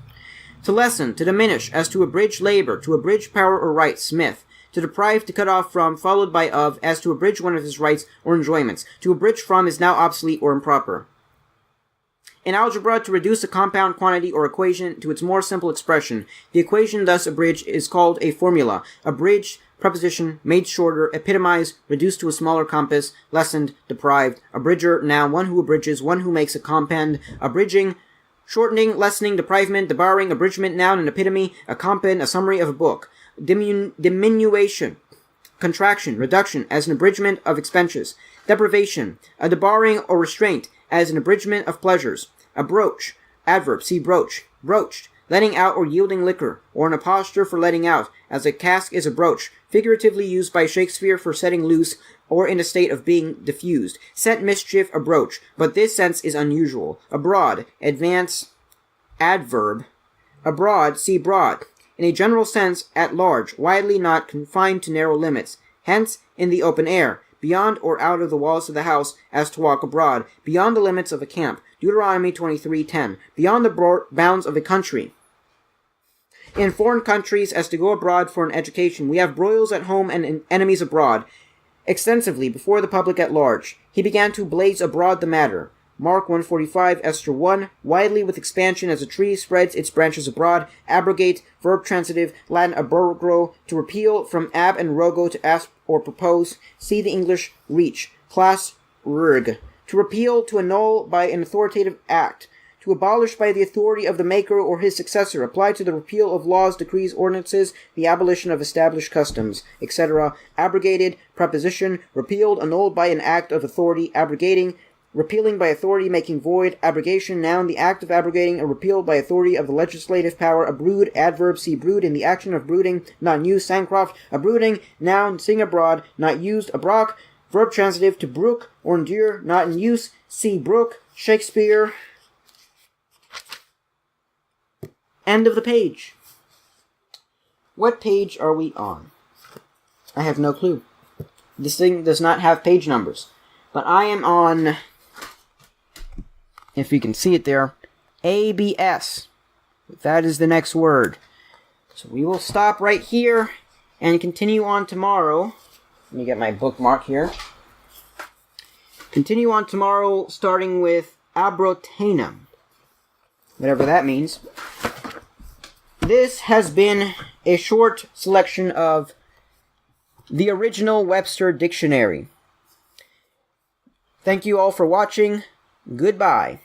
A: To lessen, to diminish, as to abridge labor, to abridge power or right, Smith. To deprive, to cut off from, followed by of, as to abridge one of his rights or enjoyments. To abridge from is now obsolete or improper. In algebra, to reduce a compound quantity or equation to its more simple expression. The equation thus abridged is called a formula. Abridged, preposition, made shorter, epitomized, reduced to a smaller compass, lessened, deprived. Abridger, noun, one who abridges, one who makes a compound. Abridging, shortening, lessening, deprivement, debarring, abridgment, noun, an epitome, a compound, a summary of a book. Diminution, contraction, reduction, as an abridgment of expenses. Deprivation, a debarring or restraint, as an abridgment of pleasures. A brooch, adverb, see brooch, broached, letting out or yielding liquor, or an apostrophe for letting out, as a cask is a brooch, figuratively used by Shakespeare for setting loose or in a state of being diffused. Set mischief a broach, but this sense is unusual. Abroad, advance, adverb. Abroad, see broad. In a general sense, at large, widely, not confined to narrow limits. Hence, in the open air, beyond or out of the walls of the house, as to walk abroad, beyond the limits of a camp. Deuteronomy 23:10. Beyond the bounds of a country. In foreign countries, as to go abroad for an education. We have broils at home and enemies abroad, extensively before the public at large. He began to blaze abroad the matter. Mark 1:45, Esther 1, widely with expansion as a tree spreads its branches abroad. Abrogate, verb transitive, Latin abrogro, to repeal, from ab and rogo, to ask or propose. See the English reach. Class rurg, to repeal, to annul by an authoritative act. To abolish by the authority of the maker or his successor. Apply to the repeal of laws, decrees, ordinances, the abolition of established customs, etc. Abrogated, preposition, repealed, annulled by an act of authority. Abrogating, repealing by authority, making void. Abrogation, noun, the act of abrogating or repealed by authority of the legislative power. A brood, adverb, see brood, in the action of brooding, not in use. Sancroft, a brooding, noun, sing abroad, not used. Abrock, verb transitive, to brook or endure, not in use. See brook. Shakespeare. End of the page. What page are we on? I have no clue. This thing does not have page numbers. But I am on, if you can see it there, ABS. That is the next word. So we will stop right here and continue on tomorrow. Let me get my bookmark here. Continue on tomorrow, starting with abrotana. Whatever that means. This has been a short selection of the original Webster Dictionary. Thank you all for watching. Goodbye.